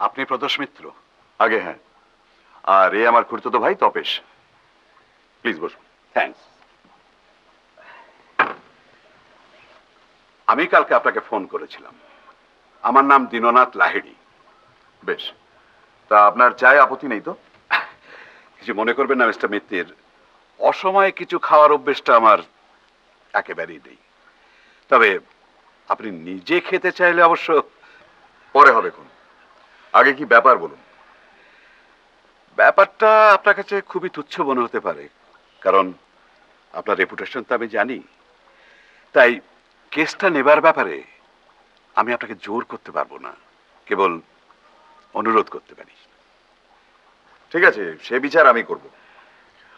আপনি প্রদোষ মিত্র? আগে হ্যাঁ, আর এ আমার খুড়তুতো ভাই তপেশ। প্লিজ বসুন। থ্যাঙ্কস। আমি কালকে আপনাকে ফোন করেছিলাম। আমার নাম দীননাথ লাহিড়ী। বেশ, তা আপনার চায় আপত্তি নেই তো? কিছু মনে করবেন না মিস্টার মিত্তির, অসময়ে কিছু খাওয়ার অভ্যেসটা আমার একেবারেই নেই। তবে আপনি নিজে খেতে চাইলে অবশ্য। পরে হবে কোন, আগে কি ব্যাপার বলুন। ব্যাপারটা আপনার কাছে খুবই তুচ্ছ মনে হতে পারে, কারণ আপনার রেপুটেশন তো আমি জানি। তাই কেসটা নেবার ব্যাপারে আমি আপনাকে জোর করতে পারবো না, কেবল অনুরোধ করতে পারি। ঠিক আছে, সে বিচার আমি করব।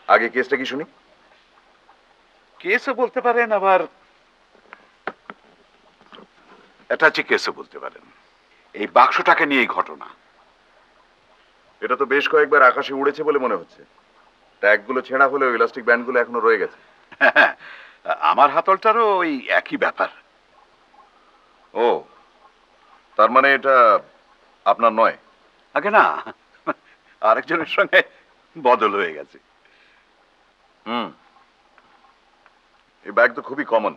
আগে কেসটা কি শুনি। কেসও বলতে পারেন, আবার অ্যাটাচি কেসও বলতে পারেন। এই বাক্সটাকে নিয়ে এই ঘটনা। এটা তো বেশ কয়েকবার আকাশে উড়েছে বলে মনে হচ্ছে। ট্যাগগুলো ছেঁড়া হলেও ইলাস্টিক ব্যান্ডগুলো এখনো রয়ে গেছে। আমার হাতলটারও ওই একই ব্যাপার। ও, তার মানে এটা আপনার নয়? আগে না, আরেকজনের সঙ্গে বদল হয়ে গেছে। হুম, এই ব্যাগ তো খুবই কমন,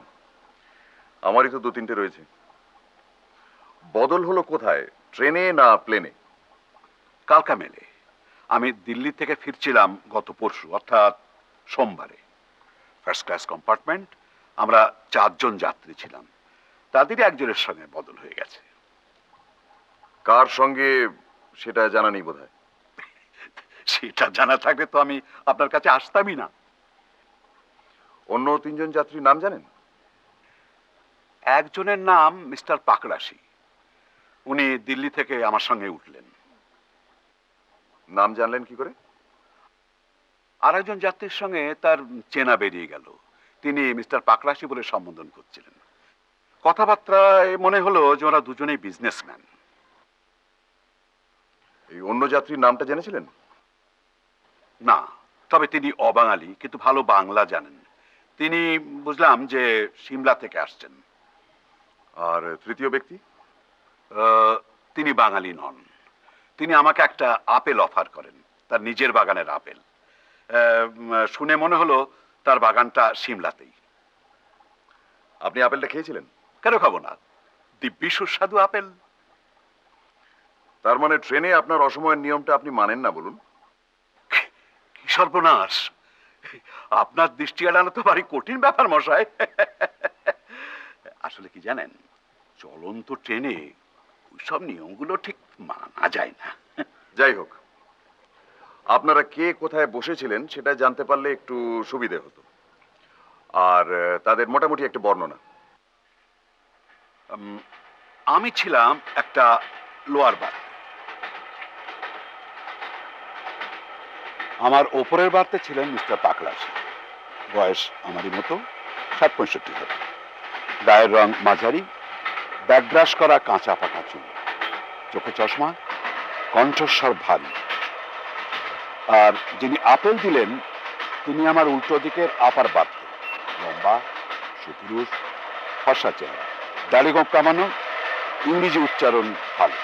আমারই তো 2-3টে রয়েছে। বদল হলো কোথায়, ট্রেনে না প্লেনে? কালকা মেলে। আমি দিল্লি থেকে ফিরছিলাম গত পরশু, অর্থাৎ সোমবারে। ফার্স্ট ক্লাস কম্পার্টমেন্ট, আমরা 4 জন যাত্রী ছিলাম। তাদেরই একজনের সঙ্গে বদল হয়ে গেছে। কার সঙ্গে সেটা জানা নেই বোধহয়। সেটা জানা থাকলে তো আমি আপনার কাছে আসতামই না। অন্য 3জন যাত্রীর নাম জানেন? একজনের নাম মিস্টার পাকড়াশি। উনি দিল্লি থেকে আমার সঙ্গে উঠলেন। নাম জানলেন কি করে? আর একজন যাত্রীর সঙ্গে তার চেনা বেরিয়ে গেল। তিনি মিস্টার পাকড়াশি বলে সম্বোধন করছিলেন। কথাবার্তায় মনে হলো যে ওরা দুজনেই বিজনেসম্যান। এই অন্য যাত্রীর নামটা জেনেছিলেন? না, তবে তিনি অবাঙালি, কিন্তু ভালো বাংলা জানেন। তিনি বুঝলাম যে সিমলা থেকে আসছেন। আর তৃতীয় ব্যক্তি? তিনি বাঙালি নন। তিনি আমাকে একটা আপেল অফার করেন, তার নিজের বাগানের আপেল। শুনে মনে হলো তার বাগানটা সিমলাতেই। আপনি আপেলটা খেয়েছিলেন? কেন খাবো না, দিব্যি সুস্বাদু আপেল। তার মানে ট্রেনে আপনার অসময়ের নিয়মটা আপনি মানেন না বলুন। কি সর্বনাশ! আপনার দৃষ্টি এড়ানো তো ভারী কঠিন ব্যাপার মশাই। আসলে কি জানেন, চলন্ত ট্রেনে ওইসব নিয়মগুলো ঠিক মানা যায় না। যাই হোক, আপনারা কে কোথায় বসেছিলেন সেটা জানতে পারলে একটু সুবিধে হতো। আর তাদের মোটামুটি একটা বর্ণনা। আমি ছিলাম একটা লোয়ার বার্থ। আমার ওপরের বার্থে ছিলেন মিস্টার পাকড়াশি। বয়স আমারই মতো, 60-65 হবে। গায়ের রং মাঝারি, ব্যাকব্রাশ করা কাঁচা পাকা চুল, চোখে চশমা, কণ্ঠস্বর ভারী। আর যিনি আপেল দিলেন তিনি আমার উল্টো দিকের আপার বার্থে। লম্বা, সুপুরুষ, ফর্সা চেহারা, দাড়ি গোঁফ কামানো, ইংরেজি উচ্চারণ ভালো।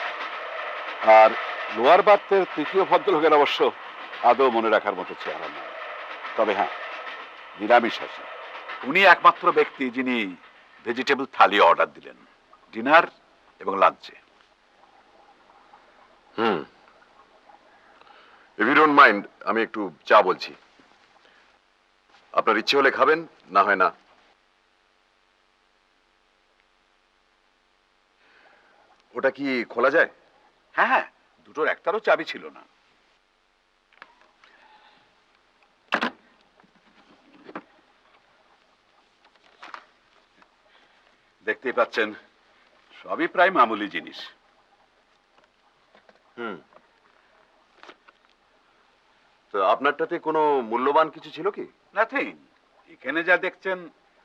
আর লোয়ার বার্থের তৃতীয় ভদ্রলোকের অবশ্য আদৌ মনে রাখার মতো চেহারা নয়। তবে হ্যাঁ, নিরামিষাশী। উনি একমাত্র ব্যক্তি যিনি ভেজিটেবল থালি অর্ডার দিলেন, ডিনার এবং লাঞ্চে। ইফ ইউ ডোন্ট মাইন্ড, আমি একটু চা বলছি। আপনার ইচ্ছে হলে খাবেন, না হয় না। ওটা কি খোলা যায়? হ্যাঁ হ্যাঁ, দুটোর একটারও চাবি ছিল না। দেখতেই পাচ্ছেন, সবই প্রায় মামুলি জিনিস। তো আপনারটাতে কোনো মূল্যবান কিছু ছিল কি? নাথিং। এখানে যা দেখছেন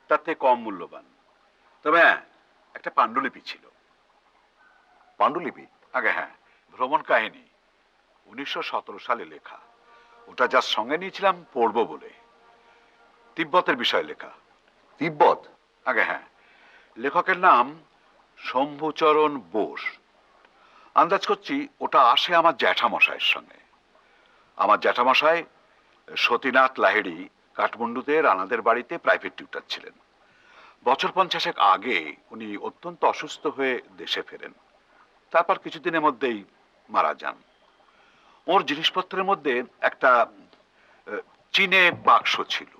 তার থেকে কম মূল্যবান। তবে হ্যাঁ, একটা পাণ্ডুলিপি ছিল। পাণ্ডুলিপি? আগে হ্যাঁ, ভ্রমণ কাহিনী, 1917 সালে লেখা। ওটা যার সঙ্গে নিয়েছিলাম পড়বো বলে। তিব্বতের বিষয়ে লেখা। তিব্বত? আগে হ্যাঁ, লেখকের নাম শম্ভুচরণ বোস। আন্দাজ করছি ওটা আসে আমার জ্যাঠামশাইয়ের সঙ্গে। আমার জ্যাঠামশাই সতীনাথ লাহিড়ী কাঠমান্ডুতে রানাদের বাড়িতে প্রাইভেট টিউটার ছিলেন। বছর 50 আগে উনি অত্যন্ত অসুস্থ হয়ে দেশে ফেরেন। তারপর কিছুদিনের মধ্যেই মারা যান। ওর জিনিসপত্রের মধ্যে একটা চীনে বাক্স ছিল।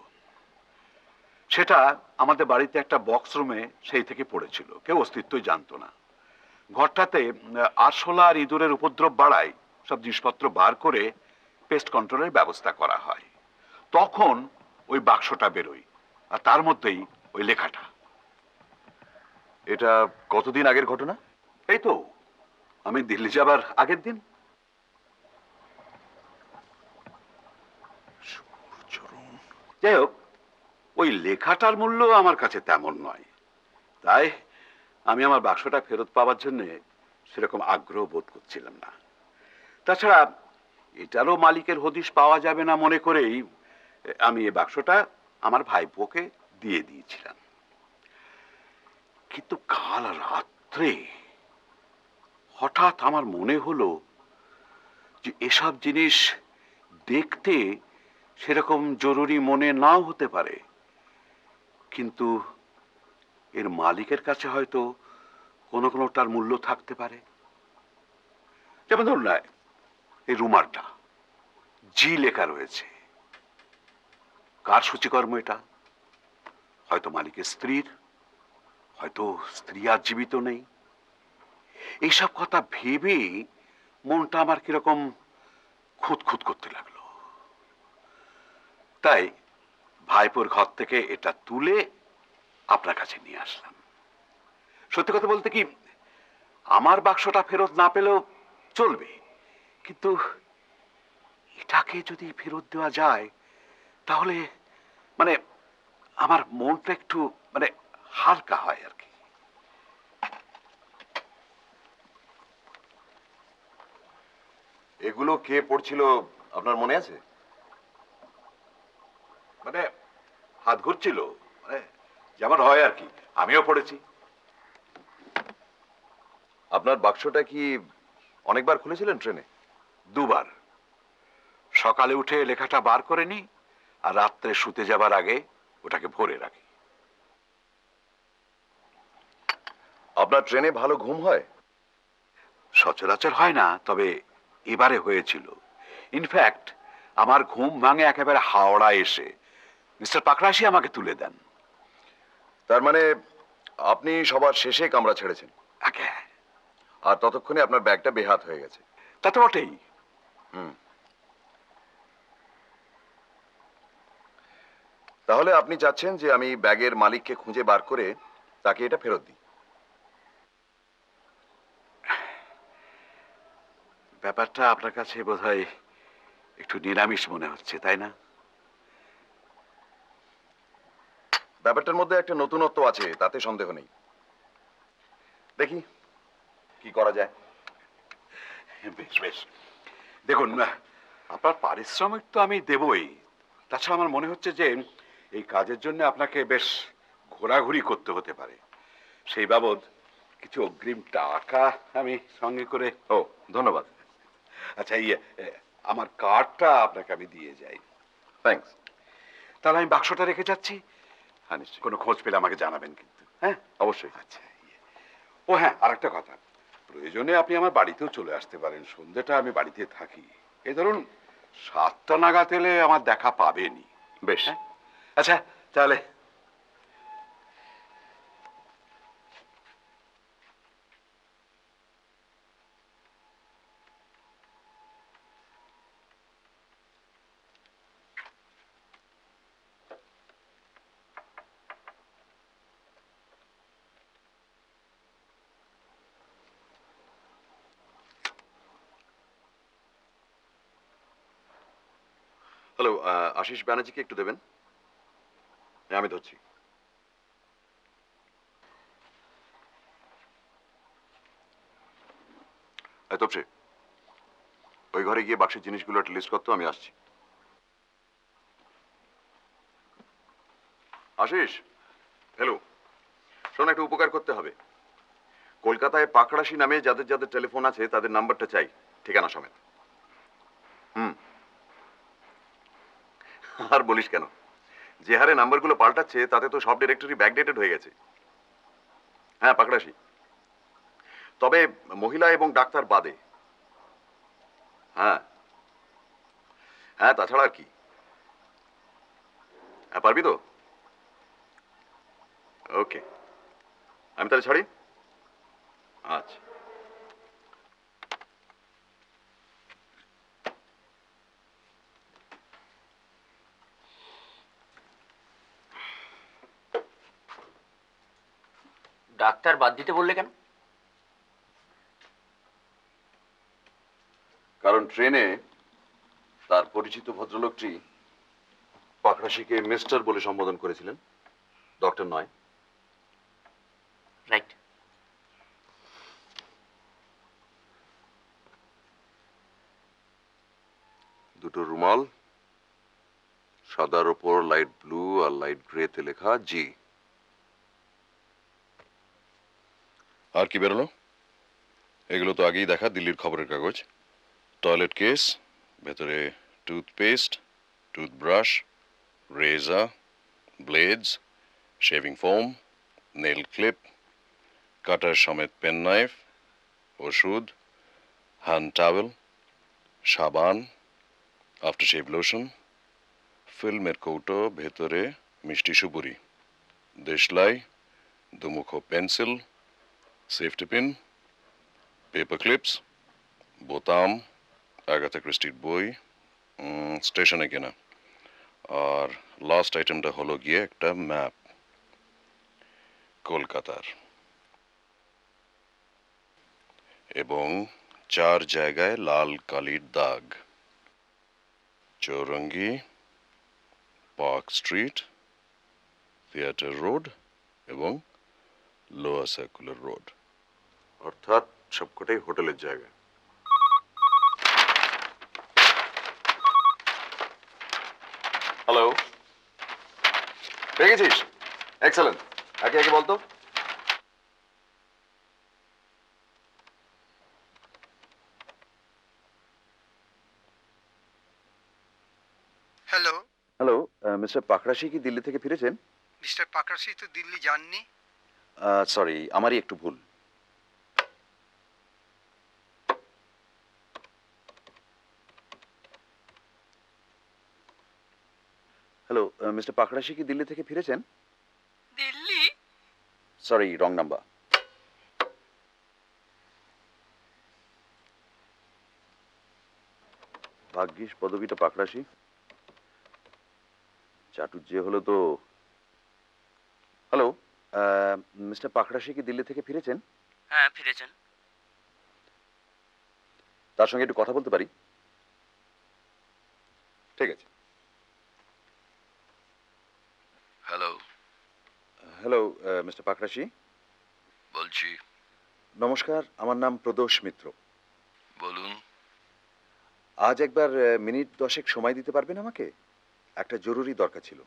সেটা আমাদের বাড়িতে একটা বক্স রুমে সেই থেকে পড়েছিল, কেউ অস্তিত্বই জানতো না। ঘরটাতে আরশোলা আর ইঁদুরের উপদ্রব বাড়ায় সব জিনিসপত্র বার করে পেস্ট কন্ট্রোলের ব্যবস্থা করা হয়। তখন ওই বাক্সটা বেরোয়, আর তার মধ্যেই ওই লেখাটা। এটা কতদিন আগের ঘটনা? এই তো আমি দিল্লি যাবার আগের দিন। যাই হোক, ওই লেখাটার মূল্য আমার কাছে তেমন নয়, তাই আমি আমার বাক্সটা ফেরত পাওয়ার জন্য সেরকম আগ্রহ বোধ করছিলাম না। তাছাড়া এটারও মালিকের হদিশ পাওয়া যাবে না মনে করেই আমি এই বাক্সটা আমার ভাইপোকে দিয়ে দিয়েছিলাম। কিন্তু কাল রাত্রে হঠাৎ আমার মনে হলো যে এসব জিনিস দেখতে সেরকম জরুরি মনে নাও হতে পারে, কিন্তু এর মালিকের কাছে হয়তো কোনো কোনোটার মূল্য থাকতে পারে। যেমন ধরুন না, এই রুমালটা জি লেখা রয়েছে। কার সূচিকর্ম এটা? হয়তো মালিকের স্ত্রীর, হয়তো স্ত্রী আর জীবিত নেই। এইসব কথা ভেবে মনটা আমার কিরকম খুঁতখুত করতে লাগলো। তাই ভাইপোর ঘর থেকে এটা তুলে আপনার কাছে নিয়ে আসলাম। সত্যি কথা বলতে কি, আমার বাক্সটা ফেরত না পেলেও চলবে, কিন্তু এটাকে যদি ফেরত দেওয়া যায় তাহলে মানে আমার মনটা একটু মানে হালকা হয় আর কি। এগুলো কে পড়ছিল আপনার মনে আছে? মানে হাত ঘুরছিল, মানে যেমন হয় আর কি, আমিও পড়েছি। আপনার বাক্সটা কি অনেকবার খুলেছিলেন ট্রেনে? দুবার। সকালে উঠে লেখাটা বার করে নি, আর রাত্রে শুতে যাবার আগে ওটাকে ভরে রাখি। আপনার ট্রেনে ভালো ঘুম হয়? সচরাচর হয় না, তবে এবারে হয়েছিল। ইনফ্যাক্ট আমার ঘুম ভাঙে একেবারে হাওড়া এসে মিস্টার পাকরাশি আমাকে তুলে দেন। তার মানে আপনি সবার শেষে কামরা ছেড়েছেন, আগে আর ততক্ষণে আপনার ব্যাগটা বেহাত হয়ে গেছে। তা তো বটেই। হুম। তাহলে আপনি চাচ্ছেন যে আমি ব্যাগের মালিককে খুঁজে বার করে তাকে এটা ফেরত দিই? ব্যাপারটা আপনার কাছে বোধহয় একটু নিরামিষ মনে হচ্ছে, তাই না? ব্যাপারটার মধ্যে একটা নতুনত্ব আছে, তাতে সন্দেহ নেই। দেখি কি করা যায়। বেশ বেশ, দেখুন, আপনার পারিশ্রমিক তো আমি দেবই। তাছাড়া আমার মনে হচ্ছে যে এই কাজের জন্য আপনাকে বেশ ঘোরাঘুরি করতে হতে পারে। সেই বাবদ কিছু অগ্রিম টাকা আমি সঙ্গে করে। ও, ধন্যবাদ। আচ্ছা, আমার কার্ডটা আপনাকে আমি দিয়ে যাই। থ্যাঙ্কস। তাহলে আমি বাক্সটা রেখে যাচ্ছি। হ্যাঁ, নিশ্চয়ই। কোনো খোঁজ পেলে আমাকে জানাবেন কিন্তু, হ্যাঁ? অবশ্যই। আচ্ছা, ও হ্যাঁ, আর একটা কথা, প্রয়োজনে আপনি আমার বাড়িতেও চলে আসতে পারেন। সন্ধ্যেটা আমি বাড়িতে থাকি। এই ধরুন 7টা নাগাদ এলে আমার দেখা পাবেনি। বেশ। হ্যাঁ? আচ্ছা, তাহলে। হ্যালো, আশিস ব্যানার্জিকে একটু দেবেন। হ্যাঁ, আমি ধরছি। তপসে, ওই ঘরে গিয়ে বাক্সের জিনিসগুলো একটা লিস্ট করতো, আমি আসছি। আশিস, হ্যালো, শোন, একটা উপকার করতে হবে। কলকাতায় পাকড়াশি নামে যাদের যাদের টেলিফোন আছে তাদের নাম্বারটা চাই, ঠিকানা সমেত। হুম। আর বলিস কেন, যে হারে নাম্বারগুলো পাল্টাচ্ছে তাতে তো সব ডিরেক্টরি ব্যাকডেটেড হয়ে গেছে। হ্যাঁ, পাকড়াশি, তবে মহিলা এবং ডাক্তার বাদে। হ্যাঁ হ্যাঁ, তাছাড়া আর কি। হ্যাঁ, পারবি তো? ওকে, আমি তাহলে ছাড়ি। আচ্ছা। ডাক্তার বাদ দিতে বললে কেন? কারণ ট্রেনে তার পরিচিত ভদ্রলোকটি পাকড়াশিকে মিস্টার বলে সম্বোধন করেছিলেন, ডক্টর নয়। রাইট। দুটো রুমাল, সাদার ওপর লাইট ব্লু আর লাইট গ্রেতে লেখা জি। আর কি বেরোলো? এগুলো তো আগেই দেখা দিল্লির খবরের কাগজ। টয়লেট কেস, ভেতরে toothpaste, toothbrush, razor, blades, shaving foam, nail clip, cutter সমেত পেন নাইফ, ওষুধ, হ্যান্ড টাওয়েল, সাবান, আফটারশেভ লোশন, ফিল্মের কৌটো, ভেতরে মিষ্টি সুপুরি, দেশলাই, দুমুখো pencil, safety pin, paper clips, বোতাম, আগাথা ক্রিস্টির বই, স্টেশনে কেনা। আর লাস্ট আইটেমটা হলো গিয়ে একটা ম্যাপ কলকাতার, এবং 4 জায়গায় লাল কালির দাগ: Chowringhee, park street, theatre road এবং লোয়ার সার্কুলার রোড। অর্থাৎ সবকটাই হোটেলের জায়গা। হ্যালো, পেয়ে গেছিস? এক্সেলেন্ট। একে একে বলতো। হ্যালো, হ্যালো, মিস্টার পাকড়াশি কি দিল্লি থেকে ফিরেছেন? মিস্টার পাকরাশি তো দিল্লি যাননি। সরি, আমারই একটু ভুল। হ্যালো, মিস্টার পাকড়াশি কি দিল্লি থেকে ফিরেছেন? দিল্লি? Sorry, wrong number. ভাগ্যিস পদবিটা পাকড়াশি, চাটুর্যে হলো তো। হ্যালো, মিস্টার পাকড়াশি কি দিল্লি থেকে ফিরেছেন? হ্যাঁ, ফিরেছেন। তার সঙ্গে একটু কথা বলতে পারি? ঠিক আছে। Hello, hello, mister Pakrashi. বলছি। নমস্কার, আমার নাম প্রদোষ মিত্র। বলুন। আজ একবার মিনিট 10 সময় দিতে পারবেন আমাকে? একটা জরুরি দরকার ছিল।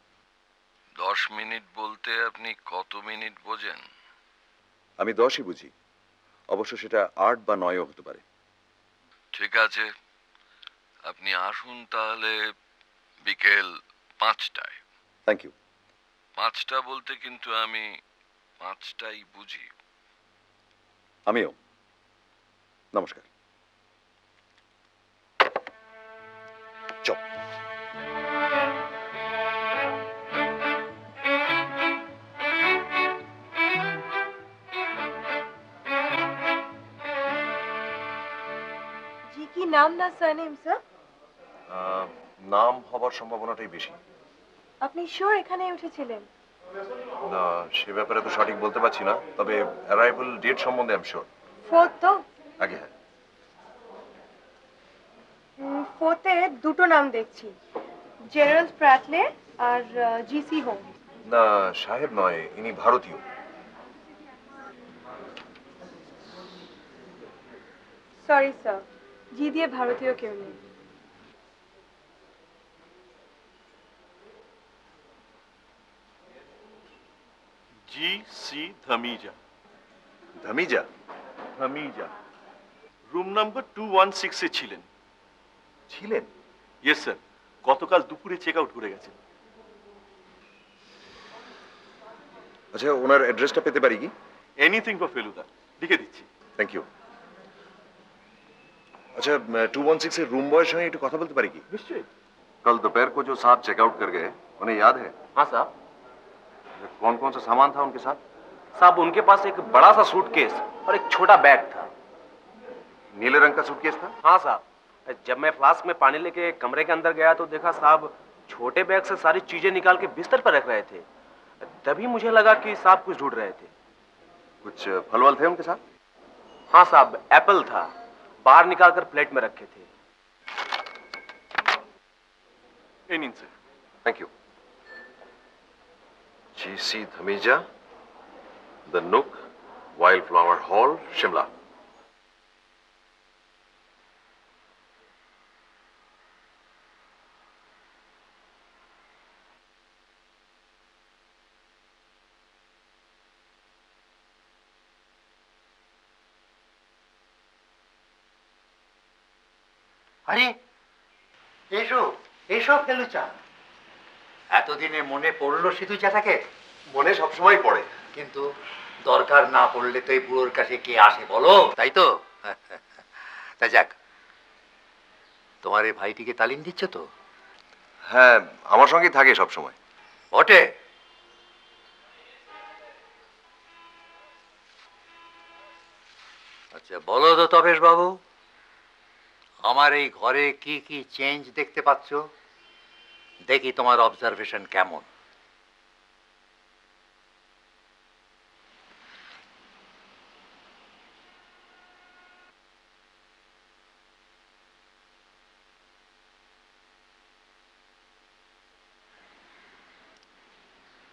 10 মিনিট বলতে আপনি কত মিনিট বোঝেন? আমি 10ই বুঝি, অবশ্য সেটা 8 বা 9ও হতে পারে। ঠিক আছে, আপনি আসুন তাহলে বিকেল 5টায়। Thank you. 5টা বলতে কিন্তু আমি 5টাই বুঝি। আমিও। নমস্কার। চল। জি কি নাম না সারনেম স্যার? নাম হবার সম্ভাবনাটাই বেশি। আপনি শিওর এখানে উঠেছিলেন? না, সে ব্যাপারে তো সঠিক বলতে পারছি না, তবে অ্যারাইভাল ডেট সম্বন্ধে আমি শিওর। ফোর্থ তো? আগে হ্যাঁ। ফোর্থে দুটো নাম দেখছি, জেরাল্ড প্র্যাটলে আর জিসি হোম। না, সাহেব নয়, ইনি ভারতীয়। সরি স্যার, জি দিয়ে ভারতীয় কেউ নেই। जी सी धमीजा। ধমিজা? হামিজা রুম নাম্বার 216 এ ছিলেন। ছিলেন? ইয়েস স্যার, গতকাল দুপুরে চেক আউট করে গেছেন। আচ্ছা, ওনার অ্যাড্রেসটা পেতে পারি কি? এনিথিং ফর ফেলুদা, লিখে দিচ্ছি। Thank you. अच्छा 216 এর रूम बॉय সঙ্গে একটু কথা বলতে পারি কি? নিশ্চয়ই। कल दोपहर को जो साहब चेकआउट कर गए उन्हें याद है? हाँ साहब। कौन कौन सा सामान था उनके साथ? साहब उनके पास एक बड़ा सा सूटकेस और एक छोटा बैग था। नीले रंग का सूटकेस था? हाँ साहब, जब मैं फ्लास्क में पानी लेके कमरे के अंदर गया तो देखा साहब छोटे बैग से सारी चीजें निकाल के बिस्तर पर रख रहे थे। तभी मुझे लगा कि साहब कुछ ढूंढ रहे थे। कुछ फल वल थे उनके साथ? हाँ साहब, एप्पल था, बाहर निकालकर प्लेट में रखे थे। এই নিন sir. Thank you. GC Dhamija, the नुक, वाइल्ड फ्लावर हॉल, शिमला। আরে এসো এসো ফেলুচা, এতদিনে মনে পড়লো সিধু চাটাকে? মনে সবসময় পড়ে। কিন্তু দরকার না পড়লে তো এই বুড়োর কাছে কে আসে বলো, তাই তো? তা যাক, তোমার এই ভাইটিকে তালিম দিচ্ছ তো? হ্যাঁ, আমার সঙ্গেই থাকে সব সময়। বটে। আচ্ছা বলো তো তবেশ বাবু, আমার এই ঘরে কি কি চেঞ্জ দেখতে পাচ্ছ? দেখি তোমার অবজারভেশন কেমন।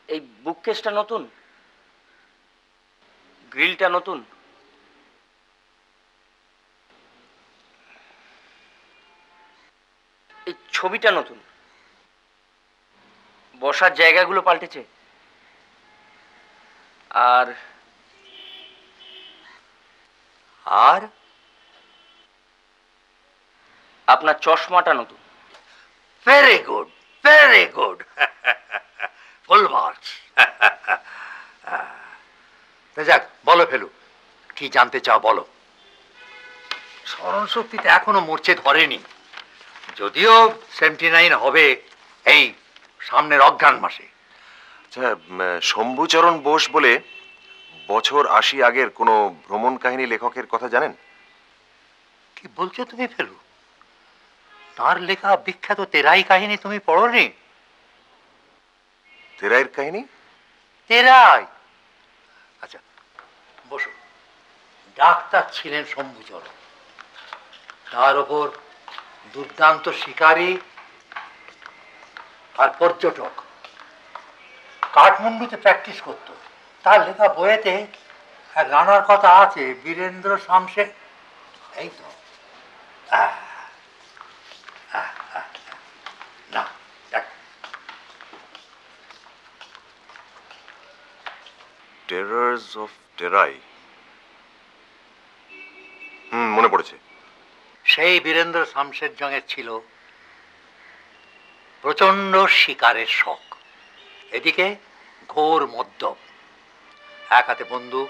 এই বুককেসটা নতুন, গ্রিলটা নতুন, এই ছবিটা নতুন, বসার জায়গাগুলো পাল্টেছে, আর আর আপনার চশমাটা নতুন। Very good, very good, full marks. তা যাক, বলো ফেলু, কি জানতে চাও বলো। স্মরণ শক্তিতে এখনো মরচে ধরেনি, যদিও 79 হবে এই সামনের অজ্ঞান মাসে। আচ্ছা, শম্ভুচরণ বোস বলে বছর 80 আগের কোনো ভ্রমণ কাহিনী লেখকের কথা জানেন? কি বলছো তুমি ফেলু? তার লেখা বিখ্যাত তেরাই কাহিনী তুমি পড়োনি? তেরাইয়ের কাহিনী? তেরাই? আচ্ছা বসো। ডাক্তার ছিলেন শম্ভুচরণ, তার ওপর দুর্দান্ত শিকারী আর পর্যটক, কাঠমান্ডুতে প্র্যাকটিস করত। তার লেখা বইয়েতে এক রানার কথা আছে, বীরেন্দ্র শামসে। এই তো না, দেখ। টেরার্স অফ টেরাই, মনে পড়েছে। সেই বীরেন্দ্র শামশের জঙের ছিল প্রচন্ড শিকারের শখ, এদিকে ঘোর মদ্যপ, এক হাতে বন্দুক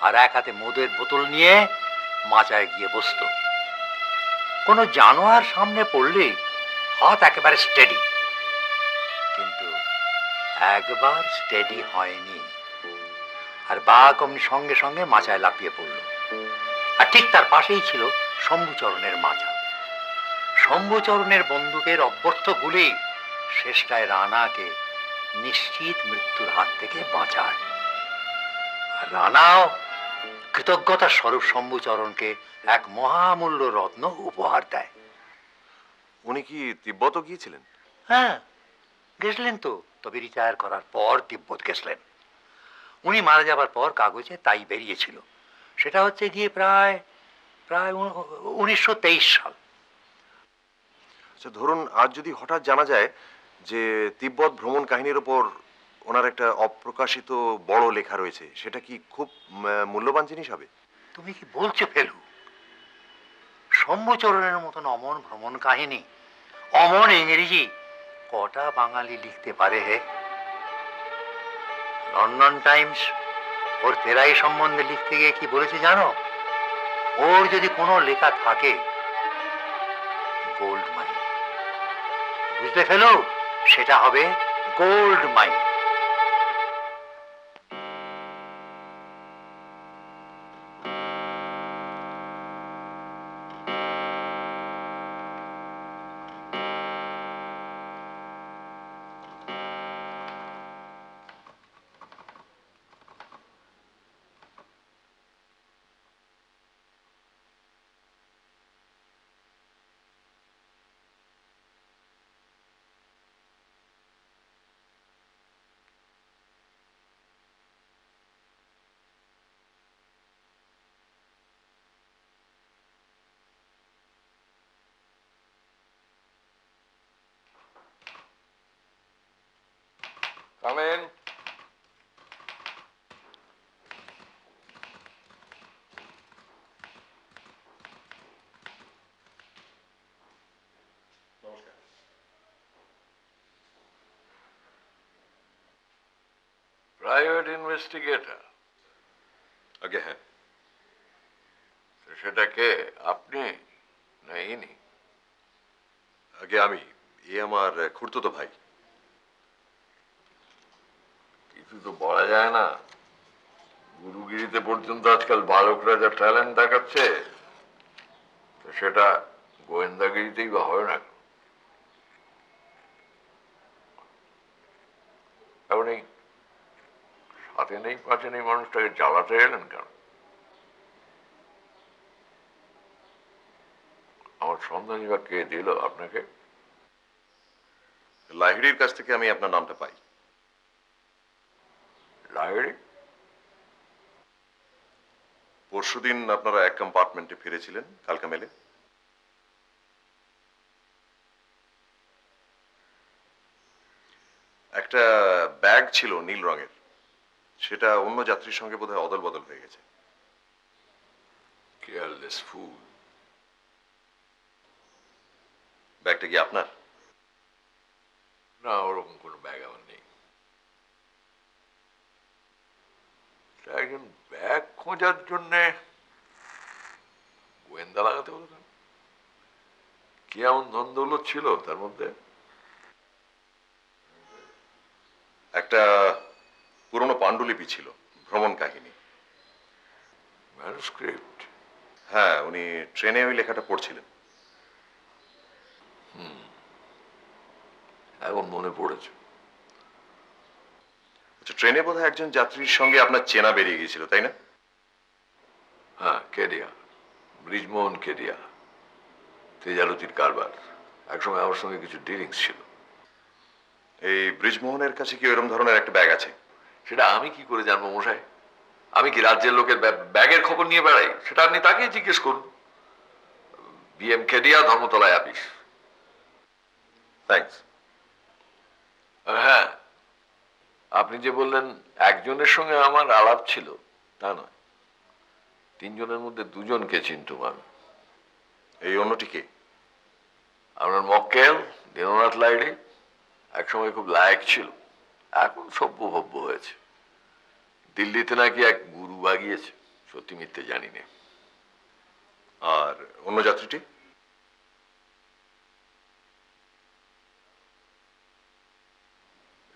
আর এক হাতে মদের বোতল নিয়ে মাচায় গিয়ে বসত। কোনো জানোয়ার সামনে পড়লেই হাত একেবারে স্টেডি, কিন্তু একবার স্টেডি হয়নি, আর বাঘ অমনি সঙ্গে সঙ্গে মাচায় লাফিয়ে পড়ল। আর ঠিক তার পাশেই ছিল শম্ভুচরণের মাচা। শম্ভুচরণের বন্দুকের অব্যর্থ গুলি শেষটায় রানাকে নিশ্চিত মৃত্যুর হাত থেকে বাঁচায়। আর রানাও কৃতজ্ঞতার স্বরূপ শম্ভুচরণকে এক মহামূল্য রত্ন উপহার দেয়। উনি কি তিব্বতও গিয়েছিলেন? হ্যাঁ গেছিলেন তো, তবে রিটায়ার করার পর তিব্বত গেছিলেন। উনি মারা যাবার পর কাগজে তাই বেরিয়েছিল। সেটা হচ্ছে গিয়ে প্রায় 1923 সাল। আচ্ছা ধরুন, আজ যদি হঠাৎ জানা যায় যে তিব্বত ভ্রমণ কাহিনীর ওপর ওনার একটা অপ্রকাশিত বড় লেখা রয়েছে, সেটা কি খুব মূল্যবান জিনিস হবে? তুমি কি বলছো ফেলু? শম্ভুচরণের মতন অমন ভ্রমণ কাহিনী, অমন ইংরেজি কটা বাঙালি লিখতে পারে হে? লন্ডন টাইমস ওর ফেরাই সম্বন্ধে লিখতে গিয়ে কি বলেছে জানো? ওর যদি কোনো লেখা থাকে, গোল্ড মাইন, বুঝলে ফেলু, সেটা হবে gold mine. Come in. Private investigator? আগে হ্যাঁ। সেটা কে, আপনি না ইনি? আগে আমি, এ আমার খুড়তুতো ভাই। কিছু তো বলা যায় না, গুরুগিরিতে পর্যন্ত আজকাল বালকরা যা ট্যালেন্ট দেখাচ্ছে, তো সেটা গোয়েন্দাগিরিতেই বা হয় না। এমনি সাথে নেই পাশে নেই মানুষটাকে জ্বালাতে এলেন কেন? আমার সন্ধানী বা কে দিল আপনাকে? লাহিড়ির কাছ থেকে আমি আপনার নামটা পাই। লাহিড়ি? পরশুদিন আপনারা এক কম্পার্টমেন্টে ফিরেছিলেন কালকা মেলে। একটা ব্যাগ ছিল নীল রঙের, সেটা অন্য যাত্রীর সঙ্গে বোধহয় অদল বদল হয়ে গেছে। কেয়ারলেস ফুল। ব্যাগটা কি আপনার? না, ওরকম কোনো ব্যাগ আমার নেই। একজন ব্যাগ খোঁজার জন্যে গোয়েন্দা লাগাতে হলো কেন? কি এমন ধন্দৌলত ছিল তার মধ্যে? একটা পুরনো পাণ্ডুলিপি ছিল, ভ্রমণ কাহিনী। ম্যানুস্ক্রিপ্ট? হ্যাঁ, উনি ট্রেনে ওই লেখাটা পড়ছিলেন। এখন মনে পড়েছে। আচ্ছা, ট্রেনে বোধহয় একজন যাত্রীর সঙ্গে আপনার চেনা বেরিয়ে গিয়েছিল, তাই না? হ্যাঁ, কেডিয়া, ব্রিজমোহন কেডিয়া, তেজালতির কারবার। একসময় আমার সঙ্গে কিছু ডিলিংস ছিল। এই ব্রিজমোহনের কাছে কি এরকম ধরনের একটা ব্যাগ আছে? সেটা আমি কি করে জানবো মশাই? আমি কি রাজ্যের লোকের ব্যাগের খবর নিয়ে বেড়াই? সেটা আপনি তাকেই জিজ্ঞেস করুন। বিএম কেডিয়া, ধর্মতলায় আপিস। থ্যাঙ্কস। হ্যাঁ, আপনি যে বললেন একজনের সঙ্গে আমার আলাপ ছিল, তা নয়। তিনজনের মধ্যে দুজনকে চিনতুম আমি। এই অন্যটি কে? আপনার মক্কেল দীননাথ লাইড়ি একসময় খুব লায়ক ছিল, এখন সভ্যভব্য হয়েছে। দিল্লিতে নাকি এক গুরু বাগিয়েছে, সত্যি মিথ্যে জানি না। আর অন্য যাত্রীটি?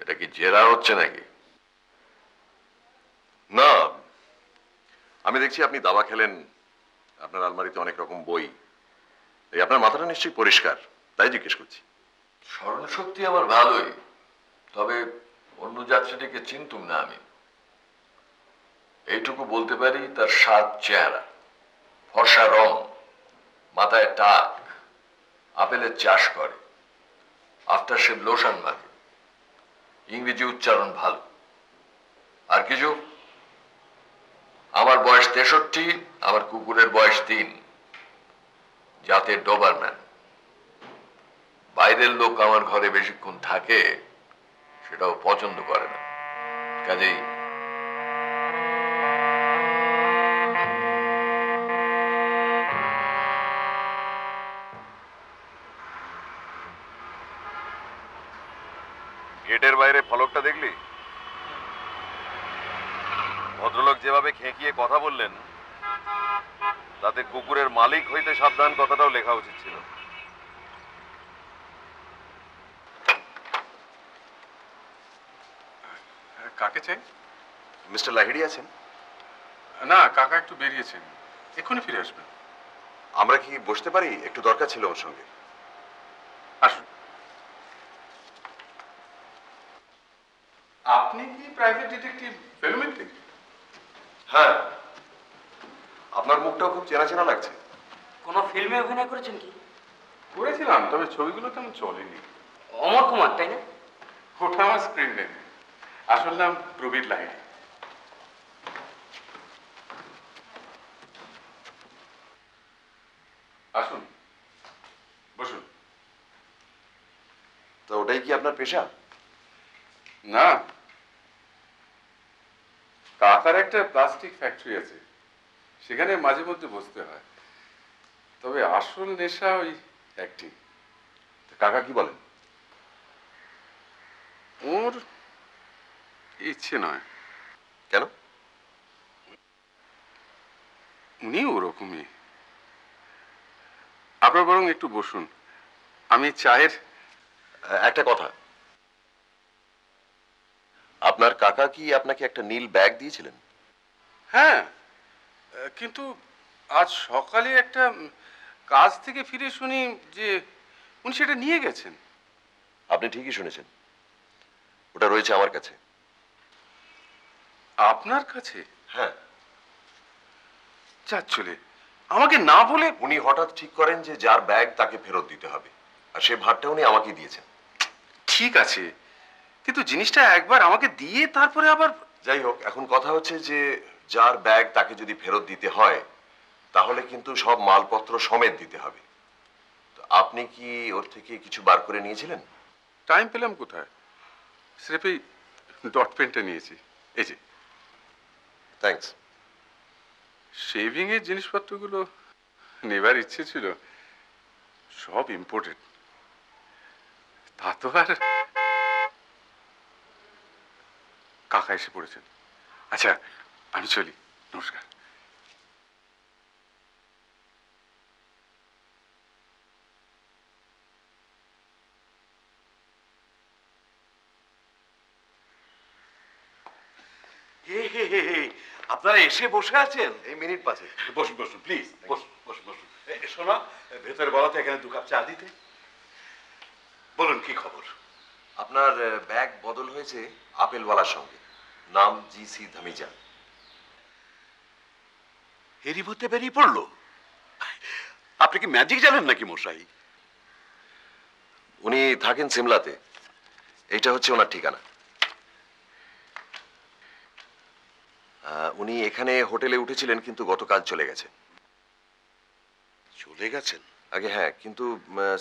এটা কি জেরা হচ্ছে নাকি? না, আমি দেখছি আপনি দাবা খেলেন, আপনার আলমারিতে অনেক রকম বই, এই আপনার মাথাটা নিশ্চয়ই পরিষ্কার, তাই জিজ্ঞেস করছি। স্মরণশক্তি আমার ভালোই, তবে অন্য যাত্রীটিকে চিনতুম না আমি। এইটুকু বলতে পারি, তার সাত চেহারা, ফর্সা রং, মাথায় টাক, আপেলের চাষ করে, আফটার শেভ লোশন মাখে, ইংরেজি উচ্চারণ ভালো। আর কিছু? আমার বয়স 63, আমার কুকুরের বয়স 3, জাতের ডোবারম্যান। বাইরের লোক আমার ঘরে বেশিক্ষণ থাকে সেটাও পছন্দ করে না। কাজেই গেটের বাইরে ফলকটা দেখলি? ভদ্রলোক যেভাবে খেঁকিয়ে কথা বললেন, তাতে কুকুরের মালিক হইতে সাবধান কথাটাও লেখা উচিত ছিল। কাকে চাই? মিস্টার লাহিড়ী আছেন? না, কাকা একটু বেরিয়েছেন, এক্ষুনি ফিরে আসবেন। আমরা কি বসতে পারি? একটু দরকার ছিল ওর সঙ্গে। আসুন। আপনি কি প্রাইভেট ডিটেকটিভ ফেলুমিত্রি? হ্যাঁ, আপনার মুখটাও খুব চেনা চেনা লাগছে। কোনো ফিল্মে অভিনয় করেছেন কি? করেছিলাম, তবে ছবিগুলো তেমন চলেনি। অমর কুমার, তাই না? ওটা আমার স্ক্রিন নেম। আসল নাম প্রবীর লাহিড়ী। আসুন, বসুন। তো ওটাই কি আপনার পেশা? না, কাকার একটা প্লাস্টিক ফ্যাক্টরি আছে, সেখানে মাঝে মধ্যে বসতে হয়। তবে আসল নেশা ওই অ্যাক্টিং। কাকা কি বলেন? ওর ইচ্ছে নয়। কেন? উনি ওরকমই। আপনার বরং একটু বসুন, আমি চায়ের। একটা কথা, আপনার কাকা কি আপনাকে একটা নীল ব্যাগ দিয়েছিলেন? হ্যাঁ, কিন্তু আজ সকালে একটা কাজ থেকে ফিরে শুনি যে উনি সেটা নিয়ে গেছেন। আপনি ঠিকই শুনেছেন, ওটা রয়েছে আমার কাছে। আপনার কাছে? হ্যাঁ। যা চলে, আমাকে না বলে। উনি হঠাৎ ঠিক করেন যে যার ব্যাগ তাকে ফেরত দিতে হবে, আর সে ভারটা উনি আমাকে দিয়েছেন। ঠিক আছে, কিন্তু জিনিসটা একবার আমাকে দিয়ে তারপরে আবার। যাই হোক, এখন কথা হচ্ছে যে যার ব্যাগ তাকে যদি ফেরত দিতে হয়, তাহলে কিন্তু সব মালপত্র সমেত দিতে হবে। তো আপনি কি ওর থেকে কিছু বার করে নিয়েছিলেন? টাইম পেলাম কোথায়, স্রেফ এই ডট পেনটা নিয়েছি। এই যে। থ্যাঙ্কস। শেভিং এর জিনিসপত্রগুলো নেবার ইচ্ছে ছিল, সব ইম্পোর্টেড। তা তো আর। কাকা এসে পড়েছেন। আচ্ছা, আমি চলি, নমস্কার। আপনারা এসে বসে আছেন? এই মিনিট পাঁচে। বসুন বসুন প্লিজ, বসুন বসুন বসুন। শোনা, ভেতরে বলা তো এখানে 2 কাপ চা দিতে। বলুন কি খবর? আপনার ব্যাগ বদল হয়েছে আপেলওয়ালার সঙ্গে, নাম জিসি ধামিজা। এরই মধ্যে বেরিয়ে পড়লো? আপনি কি ম্যাজিক জানেন নাকি মশাই? উনি থাকেন সিমলাতে, এইটা হচ্ছে ওনার ঠিকানা। উনি এখানে হোটেলে উঠেছিলেন, কিন্তু গতকাল চলে গেছেন। চলে গেছেন? আগে হ্যাঁ, কিন্তু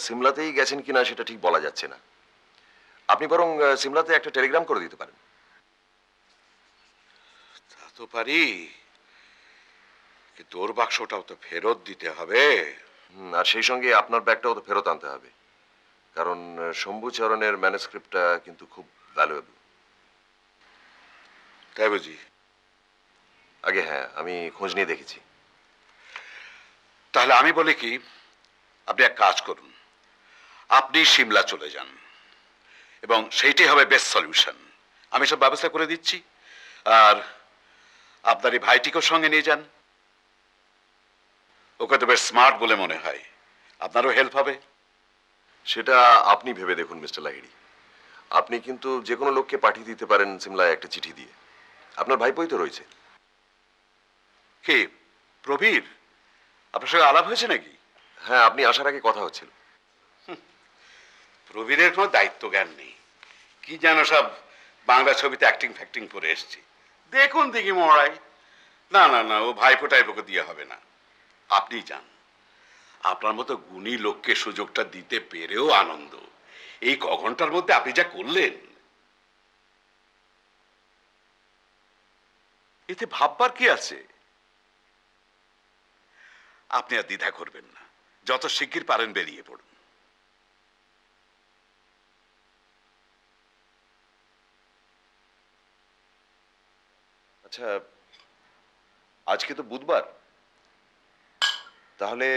সিমলাতেই গেছেন কিনা সেটা ঠিক বলা যাচ্ছে না। আপনি বরং সিমলাতে একটা টেলিগ্রাম করে দিতে পারেন। তা তো পারি, কিন্তু ওর বাক্সটাও তো ফেরত দিতে হবে। আর সেই সঙ্গে আপনার ব্যাগটাও তো ফেরত আনতে হবে, কারণ শম্ভুচরণের ম্যানুস্ক্রিপ্টটা কিন্তু খুব ভ্যালুয়েবল। তাই বুঝি? আগে হ্যাঁ, আমি খোঁজ নিয়ে দেখেছি। তাহলে আমি বলি কি, আপনি এক কাজ করুন, আপনি সিমলা চলে যান, এবং সেইটাই হবে বেস্ট সলিউশন। আমি সব ব্যবস্থা করে দিচ্ছি। আর আপনার এই ভাইটিকেও সঙ্গে নিয়ে যান, ওকে তো বেশ স্মার্ট বলে মনে হয়, আপনারও হেল্প হবে। সেটা আপনি ভেবে দেখুন মিস্টার লাহিড়ী। আপনি কিন্তু যে কোনো লোককে পাঠিয়ে দিতে পারেন সিমলায় একটা চিঠি দিয়ে। আপনার ভাইপোই তো রয়েছে। কে? প্রবীর? আপনার সঙ্গে আলাপ হয়েছে নাকি? হ্যাঁ, আপনি আসার আগে কথা হচ্ছিল। প্রবীরের কোনো দায়িত্ব জ্ঞান নেই, কি যেন সব বাংলা ছবিতে অ্যাক্টিং ফ্যাক্টিং করে এসছে। দেখুন দেখি মরাই। না না না, ও ভাইপো টাইপোকে দিয়ে হবে না। আপনি যান, আপনার মতো গুণী লোককে সুযোগটা দিতে পেরেও আনন্দ। এই ক ঘন্টার মধ্যে আপনি যা করলেন। এতে ভাববার কি আছে? আপনি আর দ্বিধা করবেন না, যত শিগগির পারেন বেরিয়ে পড়ুন। আচ্ছা, আজকে তো বুধবার, তাহলে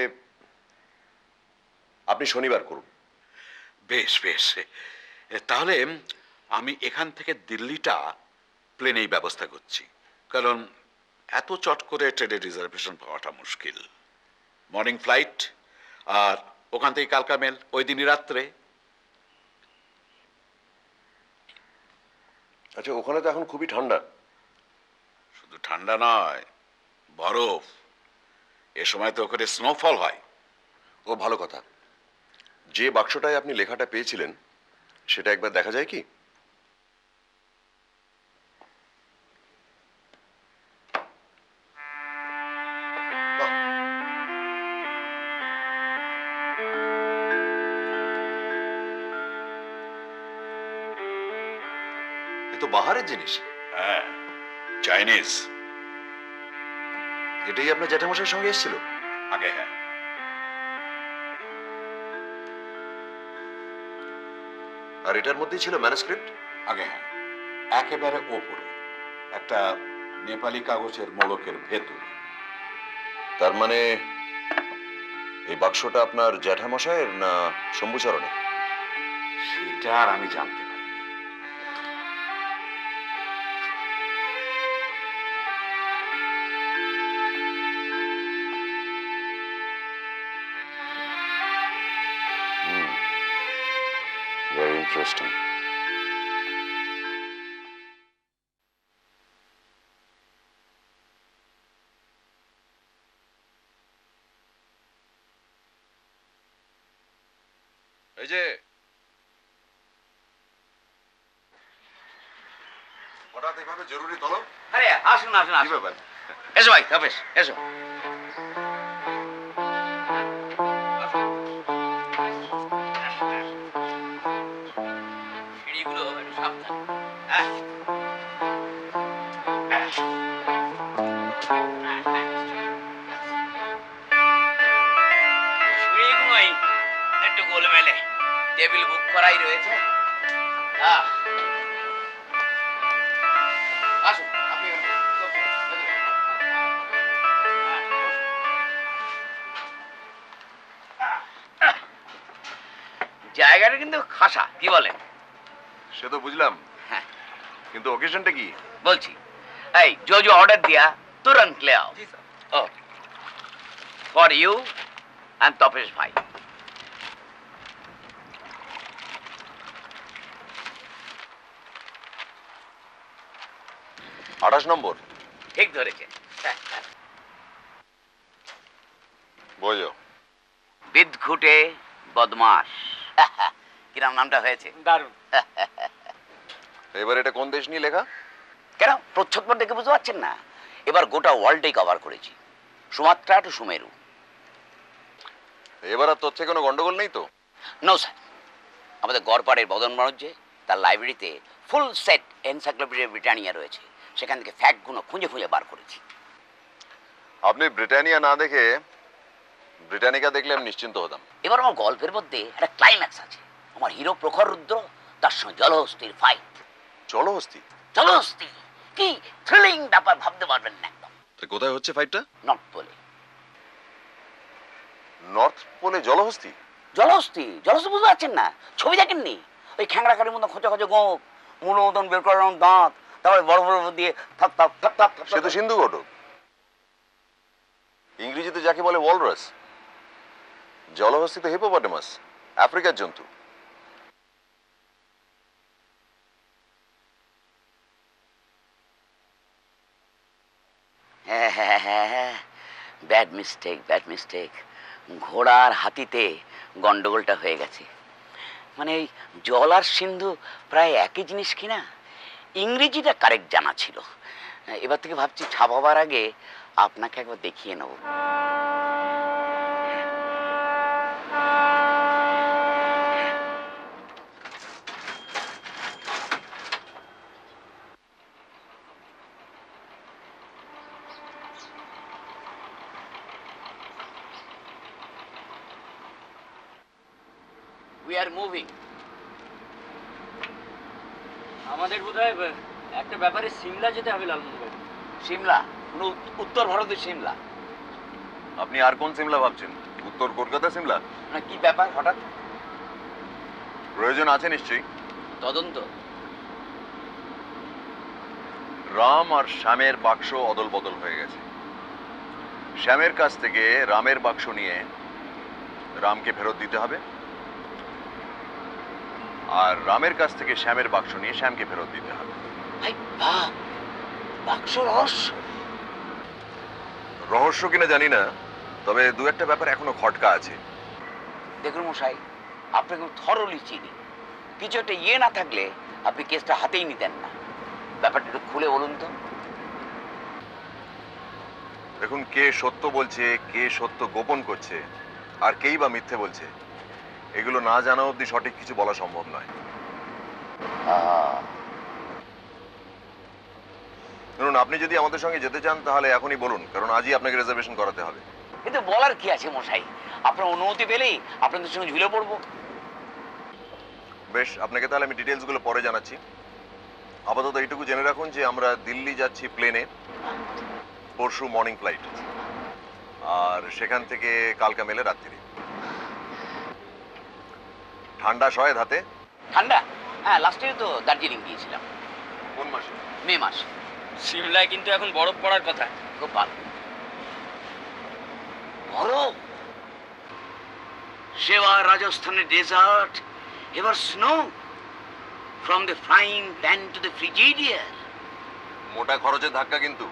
আপনি শনিবার করুন। বেশ বেশ, তাহলে আমি এখান থেকে দিল্লিটা প্লেনেই ব্যবস্থা করছি, কারণ এত চট করে ট্রেনের রিজার্ভেশন পাওয়াটা মুশকিল। মর্নিং ফ্লাইট, আর ওখান থেকে কালকা মেল ওই দিনই রাত্রে। আচ্ছা, ওখানে তো এখন খুবই ঠান্ডা। শুধু ঠান্ডা নয়, বরফ। এ সময় তো ওখানে স্নোফল হয়। ও ভালো কথা। যে বাক্সটায় আপনি লেখাটা পেয়েছিলেন সেটা একবার দেখা যায় কি? এ তো বাহারের জিনিস। হ্যাঁ, চাইনিজ। এটাই আপনার জ্যাঠামশাইয়ের সঙ্গে এসেছিল? আগে হ্যাঁ। আর এটার মধ্যেই ছিল ম্যানুস্ক্রিপ্ট? আগে হ্যাঁ, একেবারে ওপরে একটা নেপালি কাগজের মোড়কের ভেতর। তার মানে এই বাক্সটা আপনার জ্যাঠামশাইয়ের না শম্ভুচরণের? সেটা আর আমি জানতে পারি। Very interesting. এই যে হঠাৎ এভাবে জরুরি তলব? আরে আসুন আসুন কি আসুন। ব্যাপার? এসো ভাই তবেশ এসো। সিঁড়িগুলো একটু সাবধান। হ্যাঁ। সিঁড়িগুলোই একটু গোলমেলে, টেবিল বুক করাই রয়েছে। আসুন আপনি জায়গাটা কিন্তু খাসা, কি বলেন? সে তো বুঝলাম, হ্যাঁ কিন্তু অকেশনটা কি? বলছি, এই जो जो ऑर्डर दिया तुरंत ले आओ। Oh for you and Tapesh भाई। আঠাশ নম্বর? ঠিক ধরেছে। বোঝো। বিদঘুটে বদমাস। কিরাম নামটা হয়েছে? দারুণ। এবার এটা কোন দেশ নিয়ে লেখা? কেন প্রচ্ছদ দেখে বুঝতে পারছেন না? এবার গোটা ওয়ার্ল্ডেই কভার করেছি, সুমাত্রা টু সুমেরু। এবার আর তথ্যে কোনো গন্ডগোল নেই তো? নো স্যার, আমাদের গড়পাড়ের বদন মনোজ্জে তার লাইব্রেরিতে ফুল সেট এনসাইক্লোপিডিয়া ব্রিটানিয়া রয়েছে, সেখান থেকে ফ্যাক্টগুলো খুঁজে খুঁজে বার করেছি। আপনি ব্রিটানিয়া না দেখে ব্রিটানিকা দেখলে আমি নিশ্চিন্ত হতাম। এবার আমার গল্পের মধ্যে একটা ক্লাইম্যাক্স আছে। আমার হিরো প্রখর রুদ্র, তার সঙ্গে জলহস্তির ফাইট। জলহস্তি? জলহস্তি কি থ্রিলিং ব্যাপার, ভাবতে পারবেন না একদম। তো কোথায় হচ্ছে ফাইটটা? নর্থ পোলে। নর্থ পোলে জলহস্তি? জলহস্তি জলহস্তি বুঝতে পারছেন না? ছবি দেখেননি? ওই খ্যাংরা কারির মতো খোঁচা খোঁচা গোপ, মুলো মতন বের করার দাঁত, তারপরে বড় বড় দিয়ে থাপ থাপ থাপ থাপ। সে তো সিন্ধু ঘটক। ইংরেজিতে যাকে বলে ওয়ালরাস, জলহস্তি তো হিপোপটেমাস, আফ্রিকার জন্তু। হ্যাঁ হ্যাঁ হ্যাঁ, ব্যাড মিস্টেক ব্যাড মিস্টেক। ঘোড়ার হাতিতে গন্ডগোলটা হয়ে গেছে। মানে এই জল আর সিন্ধু প্রায় একই জিনিস কিনা। ইংরেজিটা কারেক্ট জানা ছিল। এবার থেকে ভাবছি ছাপাবার আগে আপনাকে একবার দেখিয়ে নেব। We are moving. আমাদের বোধহয় একটা ব্যাপারে সিমলা যেতে হবে লালমোহনবাবু। সিমলা? কোনো উত্তর ভারতের সিমলা? আপনি আর কোন সিমলা ভাবছেন? উত্তর কলকাতা সিমলা? না, কি ব্যাপার হঠাৎ? প্রয়োজন আছে নিশ্চয়ই। তদন্ত? রাম আর শ্যামের বাক্স অদল বদল হয়ে গেছে। শ্যামের কাছ থেকে রামের বাক্স নিয়ে রামকে ফেরত দিতে হবে, আর রামের কাছ থেকে শ্যামের বাক্স নিয়ে শ্যামকে ফেরত দিতে হবে। ভাই বাহ, বাক্স রহস্য। রহস্য কিনা জানি না, তবে দু একটা ব্যাপার এখনো খটকা আছে। দেখুন মশাই, আপনাকে থরলি চিনি। কিছু একটা ইয়ে না থাকলে আপনি কেসটা হাতেই নিতেন না। ব্যাপারটা একটু খুলে বলুন তো। দেখুন, কে সত্য বলছে, কে সত্য গোপন করছে, আর কেই বা মিথ্যে বলছে, এগুলো না জানা অবধি সঠিক কিছু বলা সম্ভব নয়। ধরুন, আপনি যদি আমাদের সঙ্গে যেতে চান তাহলে এখনই বলুন, কারণ আজই আপনাকে রিজার্ভেশন করাতে হবে। কিন্তু বলার কি আছে মশাই, আপনার অনুমতি পেলেই আপনাদের সঙ্গে ঝুলে পড়বো। বেশ, আপনাকে তাহলে আমি ডিটেলসগুলো পরে জানাচ্ছি। আপাতত এইটুকু জেনে রাখুন যে আমরা দিল্লি যাচ্ছি প্লেনে, পরশু মর্নিং ফ্লাইট, আর সেখান থেকে কালকা মেলে রাত্রি। ঠান্ডা সয় হাতে? ঠান্ডা? হ্যাঁ, লাস্ট ইয়ার তো দার্জিলিং গিয়েছিলাম। কোন মাসে? মে মাসে। সিমলায় কিন্তু এখন বরফ পড়ার কথা। খুব ভালো। বরফ? সেবার রাজস্থানের ডেজার্ট, এবার snow, from the frying pan to the Frigidaire. মোটা খরচের ধাক্কা কিন্তু।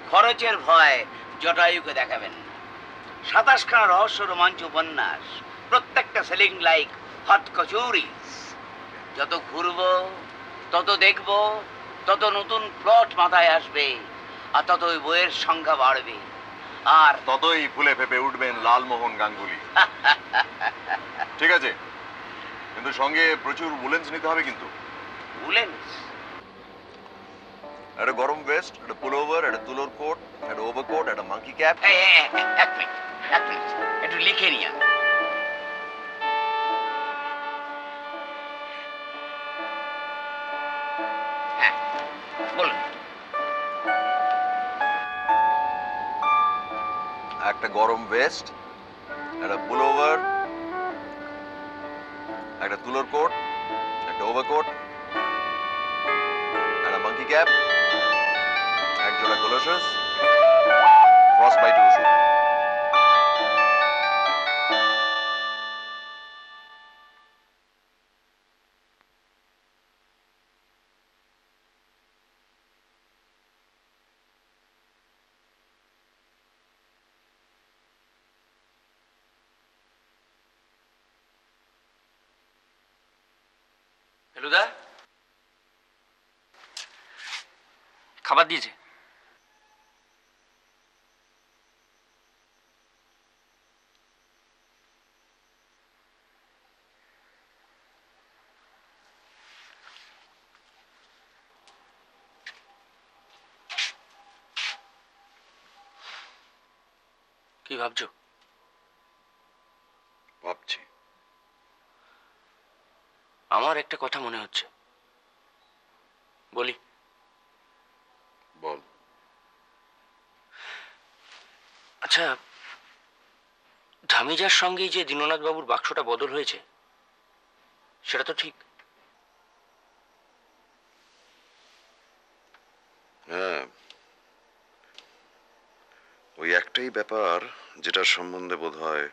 খরচের ভয় জটায়ুকে দেখাবেন না। 27খানা রহস্য রোমাঞ্চ উপন্যাস, প্রত্যেকটা সেলিং লাইক হট কচুরিস। যত ঘুরবো, তত দেখবো, তত নতুন প্লট মাথায় আসবে, আর তত ওই বইয়ের সংখ্যা বাড়বে, আর ততই ফুলে ফেপে উঠবেন লালমোহন গাঙ্গুলি। ঠিক আছে, কিন্তু সঙ্গে প্রচুর উলেন্স নিতে হবে কিন্তু। উলেন্স? একটা গরম ভেস্ট, একটা পুলোভার, একটা তুলোর কোট, একটা ওভারকোট, একটা মাঙ্কি ক্যাপ। এক মিনিট, একটু লিখে নিয়ে আন। হ্যাঁ, বলুন। একটা গরম ভেস্ট, একটা পুলোভার, একটা তুলোর কোট, একটা ওভারকোট, একটা মাঙ্কি ক্যাপ, এক জোড়া গ্লোভস, ফ্রস্ট বাইট ওষুধ। ফেলুদা, খাবার দিয়েছে। কি ভাবছো? ভাবছি। আমার একটা কথা মনে হচ্ছে, বলি? বল। আচ্ছা, ধামিজার সঙ্গেই যে দীননাথ বাবুর বাক্সটা বদল হয়েছে, সেটা তো ঠিক? হ্যাঁ, ওই একটাই ব্যাপার যেটার সম্বন্ধে বোধ হয়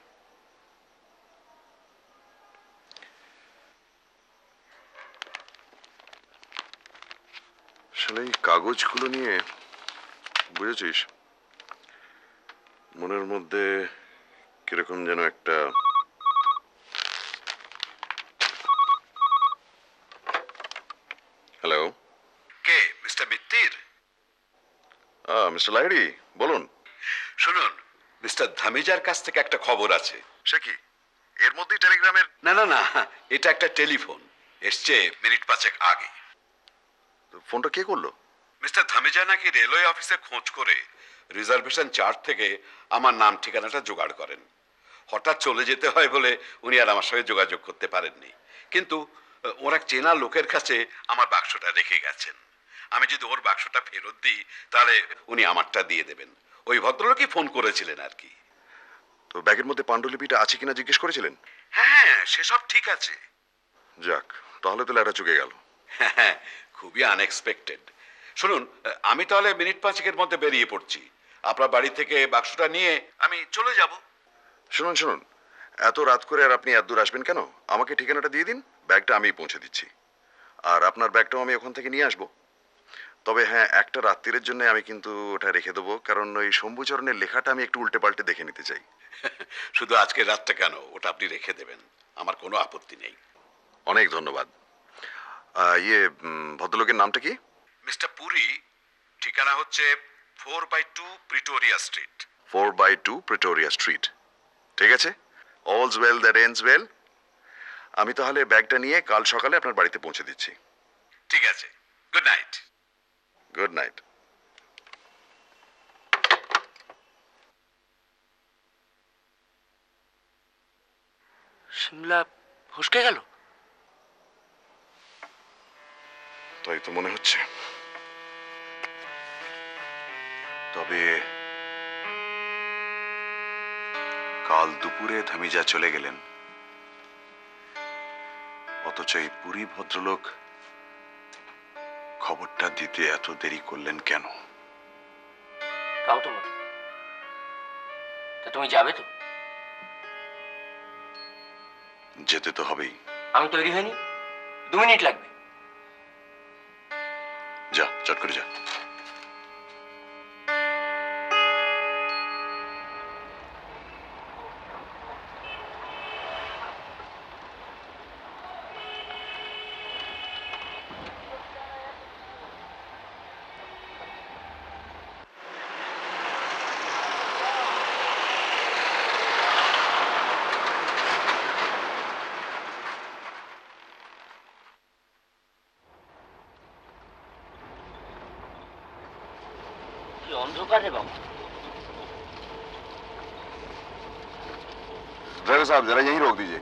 আসলে এই কাগজগুলো নিয়ে, বুঝেছিস, মনের মধ্যে কিরকম যেন একটা হ্যালো। কে? মিস্টার মিত্তির? মিস্টার লাহিড়ী, বলুন। শুনুন, মিস্টার ধামিজার কাছ থেকে একটা খবর আছে। সে কি এর মধ্যেই টেলিগ্রামের? না না না, এটা একটা টেলিফোন, এসছে মিনিট 5 আগে। ফোনটা কে করলো? মিস্টার ধামিজা নাকি রেলওয়ে অফিসে খোঁজ করে রিজার্ভেশন চার্ট থেকে আমার নাম ঠিকানাটা জোগাড় করেন। হঠাৎ চলে যেতে হয় বলে উনি আর আমার সঙ্গে যোগাযোগ করতে পারেননি। কিন্তু ওর এক চেনা লোকের কাছে আমার বাক্সটা রেখে গেছেন। আমি যদি ওর বাক্সটা ফেরত দিই তাহলে উনি আমারটা দিয়ে দেবেন। ওই ভদ্রলোকই ফোন করেছিলেন আর কি। তো ব্যাগের মধ্যে পাণ্ডুলিপিটা আছে কিনা জিজ্ঞেস করেছিলেন? হ্যাঁ, সেসব ঠিক আছে। যাক, তাহলে তো ল্যাটা চুকে গেল। হ্যাঁ, খুবই আনএক্সপেক্টেড। শুনুন, আমি তাহলে মিনিট 5-এর মধ্যে বেরিয়ে পড়ছি। আপনার বাড়ি থেকে বাক্সটা নিয়ে আমি চলে যাব। শুনুন শুনুন, এত রাত করে আর আপনি এত দূর আসবেন কেন? আমাকে ঠিকানাটা দিয়ে দিন, ব্যাগটা আমিই পৌঁছে দিচ্ছি। আর আপনার ব্যাগটাও আমি ওখান থেকে নিয়ে আসবো। তবে হ্যাঁ, একটা রাত্রিরের জন্য আমি কিন্তু ওটা রেখে দেবো, কারণ ওই শম্ভুচরণের লেখাটা আমি একটু উল্টে পাল্টে দেখে নিতে চাই। শুধু আজকের রাতটা কেন, ওটা আপনি রেখে দেবেন, আমার কোনো আপত্তি নেই। অনেক ধন্যবাদ। ভদ্রলোকের নামটা কি? মিস্টার পুরী। ঠিকানা হচ্ছে 4/2 প্রিটোরিয়া স্ট্রিট। 4/2 Pretoria street. ঠিক আছে, all's well that ends well. আমি তাহলে ব্যাগটা নিয়ে কাল সকালে আপনার বাড়িতে পৌঁছে দিচ্ছি। ঠিক আছে, good night. Good night. Shimla ফসকে গেল। তাই তো মনে হচ্ছে। তবে কাল দুপুরে ধামিজা চলে গেলেন, অথচ এই পুরী ভদ্রলোক খবরটা দিতে এত দেরি করলেন কেন? তাও তো বটে। তা তুমি যাবে তো? যেতে তো হবেই। আমি তৈরি হইনি, 2 মিনিট লাগবে। যা, চট করে যা। অন্ধকার রে বাবা। ड्राइवर साहब जरा यहीं रोक दीजिए।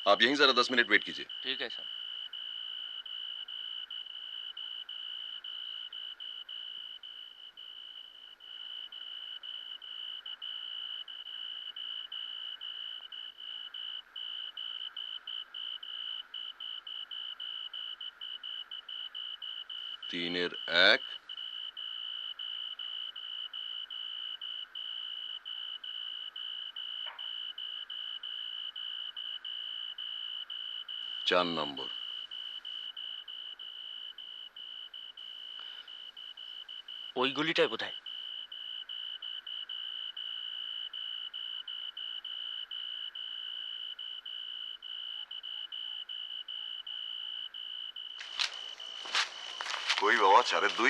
आप यहीं जरा 10 मिनट वेट कीजिए। ठीक है सर। तीনের 1 4 নম্বর। ওই গলিটায় বোধহয়। কই বাবা 4-2?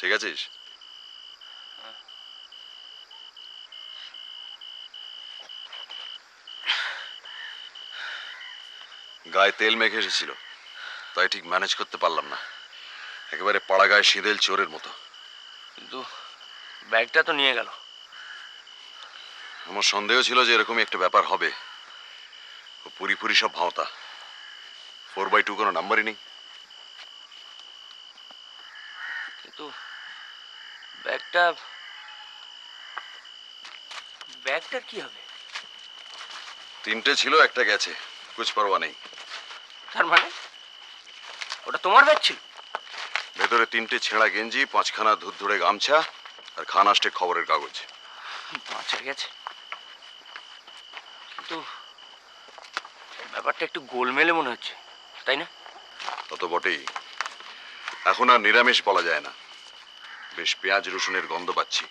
ঠিক আছিস? গায়ে তেল মেখে এসেছিল, তাই ঠিক ম্যানেজ করতে পারলাম না। একেবারে পাড়া গায়ে সিঁদেল চোরের মতো। কিন্তু ব্যাগটা তো নিয়ে গেল। আমার সন্দেহ ছিল যে এরকমই একটা ব্যাপার হবে। ও পুরি সব ভাওতা। 4/2 কোনো নাম্বারই নেই। কিন্তু ব্যাগটার কি হবে? 3টে ছিল, একটা গেছে। কুছ পরোয়া নেই। তার মানে ওটা তোমার ব্যাগ ছিল? ভেতরে 3টে ছেঁড়া গেঞ্জি, 5খানা ধুরধুরে গামছা আর খানাষ্টে খবরের কাগজ। বাঁচা গেছে, কিন্তু ব্যাপারটা একটু গোলমেলে মনে হচ্ছে, তাই না? তত বটেই। এখন আর নিরামিষ বলা যায় না, বেশ পেঁয়াজ রসুনের গন্ধ পাচ্ছি।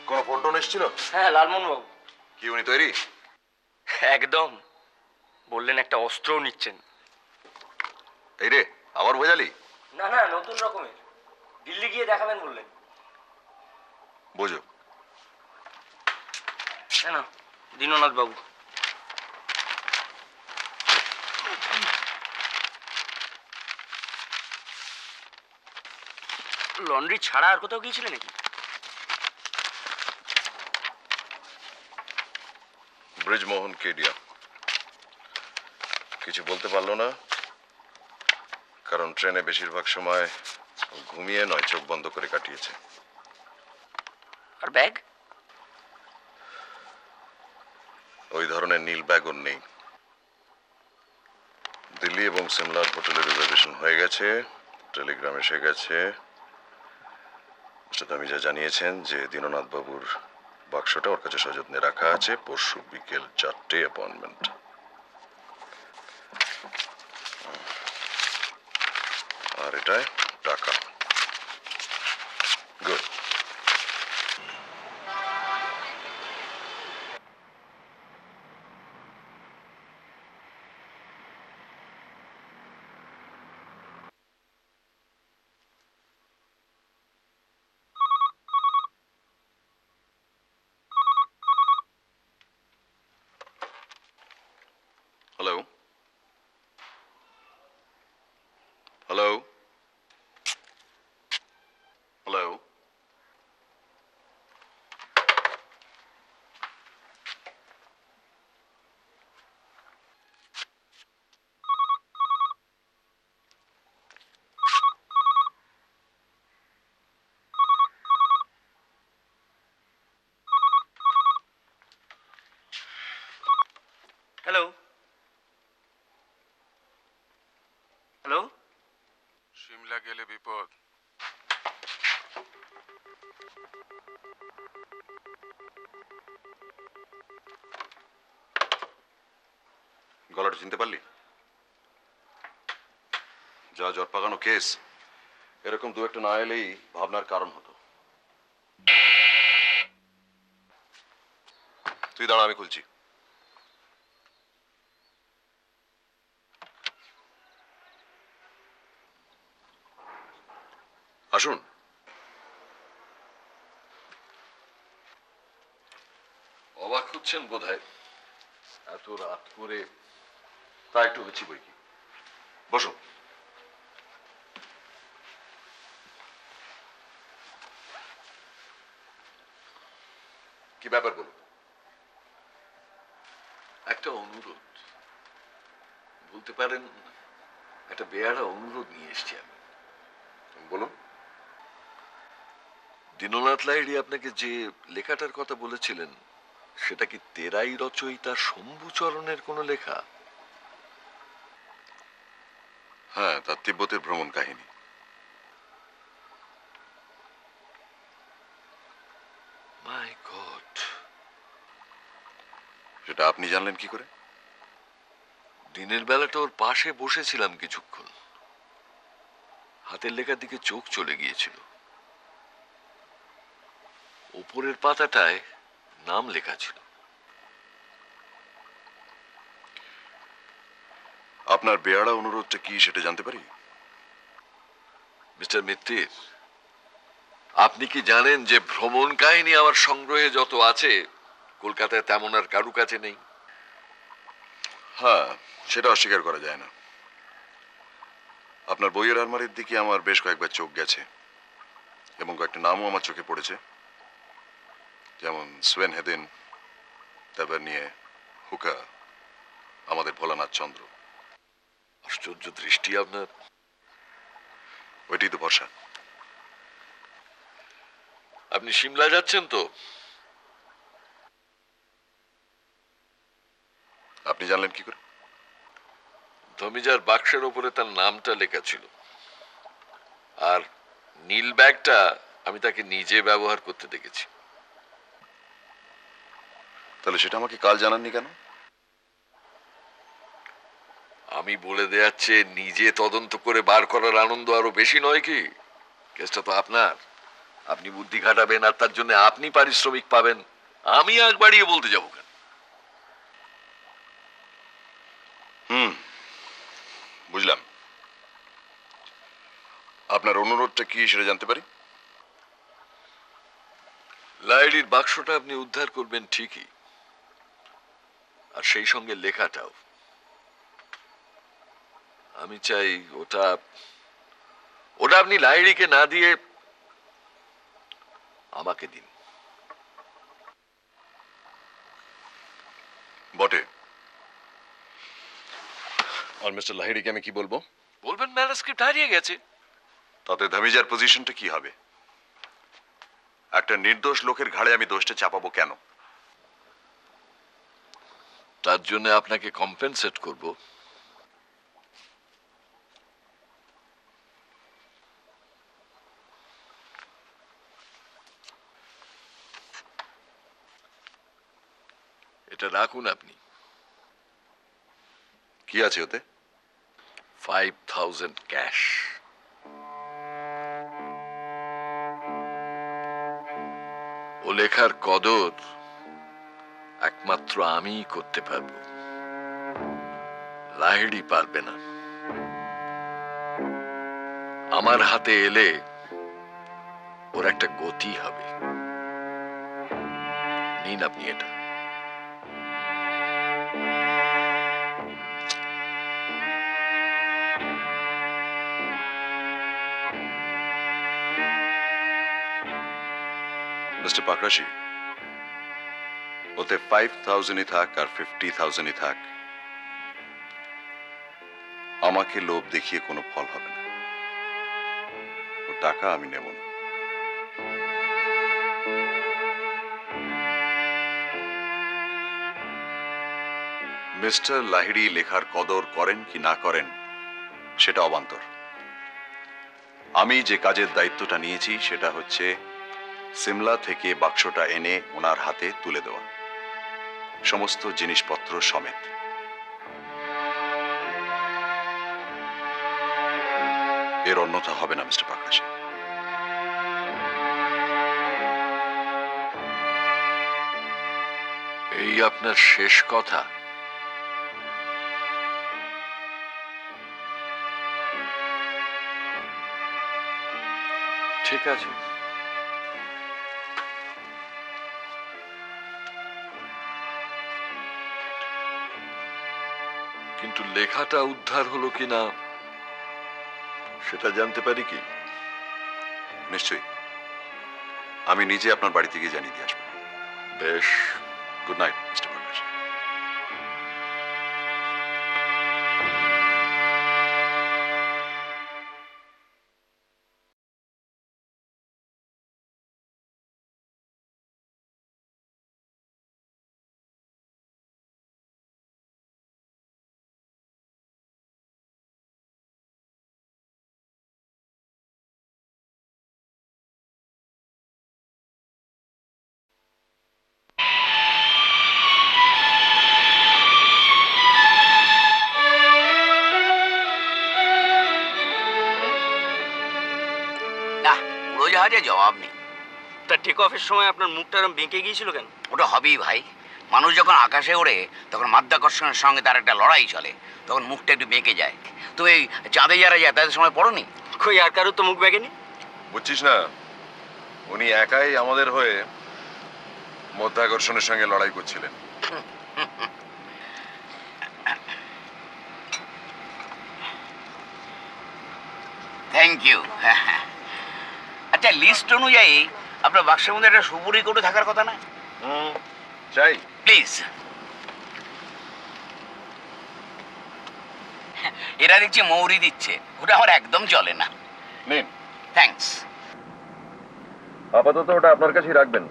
কোনো ফোন টোন এসেছিল? হ্যাঁ, লালমোহন বাবু। কি উনি তৈরি? একদম, বললেন একটা অস্ত্রও নিচ্ছেন। এই রে, আবার বোঝালি? না না, নতুন রকমের, দিল্লি গিয়ে দেখাবেন বললেন। বোঝো। হ্যাঁ না, দীননাথ বাবু। লন্ড্রি ছাড়া আর কোথাও গিয়েছিলেন নাকি? ব্রিজমোহন কেডিয়া কিছু বলতে পারলো না, কারণ ট্রেনে বেশিরভাগ সময় ঘুমিয়ে নয় চোখ বন্ধ করে কাটিয়েছে। আর ব্যাগ? ওই ধরনের নীল ব্যাগ ওর নেই। দিল্লি এবং সিমলার হোটেলে রিজার্ভেশন হয়ে গেছে, টেলিগ্রাম এসে গেছে। তামিজা জানিয়েছেন যে দীননাথ বাবুর বাক্সটা ওর কাছে সযত্নে রাখা আছে। পরশু বিকেল 4টে অ্যাপয়েন্টমেন্ট। আর এটায় টাকা। Good. Hello hello hello. Hello hello. Shimla গেলে বিপদ। গলাটা চিনতে পারলি? যা জ্বর পাকানো কেস, এরকম দু একটা না এলেই ভাবনার কারণ হতো। তুই দাঁড়া, আমি খুলছি। আসুন। অবাক হচ্ছেন বোধহয়, এত রাত করে। তা একটু হচ্ছি বই কি। বসুন। কি ব্যাপার বলুন। একটা অনুরোধ, বলতে পারেন একটা বেয়ারা অনুরোধ নিয়ে এসছি আমি। বলুন। দীননাথ লাহিড়ী আপনাকে যে লেখাটার কথা বলেছিলেন, সেটা কি তেরাই রচয়িতা শম্ভুচরণের কোনো লেখা? হ্যাঁ, তার তিব্বতের ভ্রমণ কাহিনী। মাই গড! সেটা আপনি জানলেন কি করে? দিনের বেলাটা ওর পাশে বসেছিলাম কিছুক্ষণ, হাতের লেখার দিকে চোখ চলে গিয়েছিল। উপরের পাতাটায় নাম লেখা ছিল। আপনার বেয়ারা অনুরোধটা কি সেটা জানতে পারি? মিস্টার মিত্তির, আপনি কি জানেন যে ভ্রমণ কাহিনী আমার সংগ্রহে যত আছে কলকাতায় তেমন আর কারু কাছে নেই? হ্যাঁ, সেটা অস্বীকার করা যায় না। আপনার বইয়ের আলমারির দিকে আমার বেশ কয়েকবার চোখ গেছে এবং কয়েকটা নামও আমার চোখে পড়েছে, যেমন সোয়েন হেদিন, তারপর নিয়ে হুকা, আমাদের ভোলানাথ চন্দ্র। আশ্চর্য দৃষ্টি আপনার। ওইটি তো ভরসা। আপনি সিমলা যাচ্ছেন তো? আপনি জানলেন কি করে? ধমিজার বাক্সের ওপরে তার নামটা লেখা ছিল, আর নীল ব্যাগটা আমি তাকে নিজে ব্যবহার করতে দেখেছি। তাহলে সেটা আমাকে কাল জানাননি কেন? আমি বলে দেয়াচ্ছে, নিজে তদন্ত করে বার করার আনন্দ আরো বেশি নয় কি? কেসটা তো আপনার, আপনি বুদ্ধি খাটাবেন আর তার জন্য আপনি পারিশ্রমিক পাবেন। আমি আগ বাড়িয়ে বলতে যাবো কেন? বুঝলাম। আপনার অনুরোধটা কি সেটা জানতে পারি? লাইডির বাক্সটা আপনি উদ্ধার করবেন ঠিকই, আর সেই সঙ্গে লেখাটাও। আমি চাই ওটা আপনি লাইডিকে না দিয়ে আমাকে দিন। বটে। আর মিস্টার লাহিড়িকে আমি কি বলবো? বলবেন ম্যানুস্ক্রিপ্ট হারিয়ে গেছে। তাতে ধমিজার পজিশনটা কি হবে? একটা নির্দোষ লোকের ঘাড়ে আমি দোষটা চাপাবো কেন? তার জন্য আপনাকে কম্পেনসেট করব। এটা রাখুন আপনি। কি আছে ওতে? 5000 ক্যাশ। ও লেখার কদর একমাত্র আমিই করতে পারবো, লাহিড়ি পারবে না। আমার হাতে এলে ওর একটা গতি হবে। নিন আপনি এটা। মিস্টার পাকরাশি, ওতে 5000ই থাক আর 50,000ই থাক, আমাকে লোভ দেখিয়ে কোনো ফল হবে না। ও টাকা আমি নেব না। মিস্টার লাহিড়ি লেখার কদর করেন কি না করেন সেটা অবান্তর। আমি যে কাজের দায়িত্বটা নিয়েছি সেটা হচ্ছে সিমলা থেকে বাক্সটা এনে ওনার হাতে তুলে দেওয়া, সমস্ত জিনিসপত্র সমেত। এর অন্যথা হবে না মিস্টার পাকরাশি। এই আপনার শেষ কথা? ঠিক আছে, কিন্তু লেখাটা উদ্ধার হলো কিনা সেটা জানতে পারি কি? নিশ্চয়ই, আমি নিজে আপনার বাড়ি থেকে জানিয়ে দিয়ে আসবো। বেশ, গুড নাইট মিস্টার পাকরাশি। জাহাজে জবাব নেই। তা টেক অফের সময় আপনার মুখটা এরম বেঁকে গিয়েছিল কেন? ওটা হবেই ভাই। মানুষ যখন আকাশে ওড়ে তখন মাধ্যাকর্ষণের সঙ্গে তার একটা লড়াই চলে, তখন মুখটা একটু বেঁকে যায়। তুমি এই চাঁদে যারা যায় তাদের সময় পড়োনি? কই আর কারোর তো মুখ বেঁকেনি। বুঝছিস না, উনি একাই আমাদের হয়ে মধ্যাকর্ষণের সঙ্গে লড়াই করছিলেন। Thank you. আচ্ছা, লিস্ট অনুযায়ী আপনার বাক্সের মধ্যে একটা সুপুরি কোটো থাকার কথা না? চাই প্লিজ। এরা দেখছি মৌরি দিচ্ছে, ওটা আমার একদম চলে না। নিন। থ্যাঙ্কস। আপাতত ওটা আপনার কাছেই রাখবেন,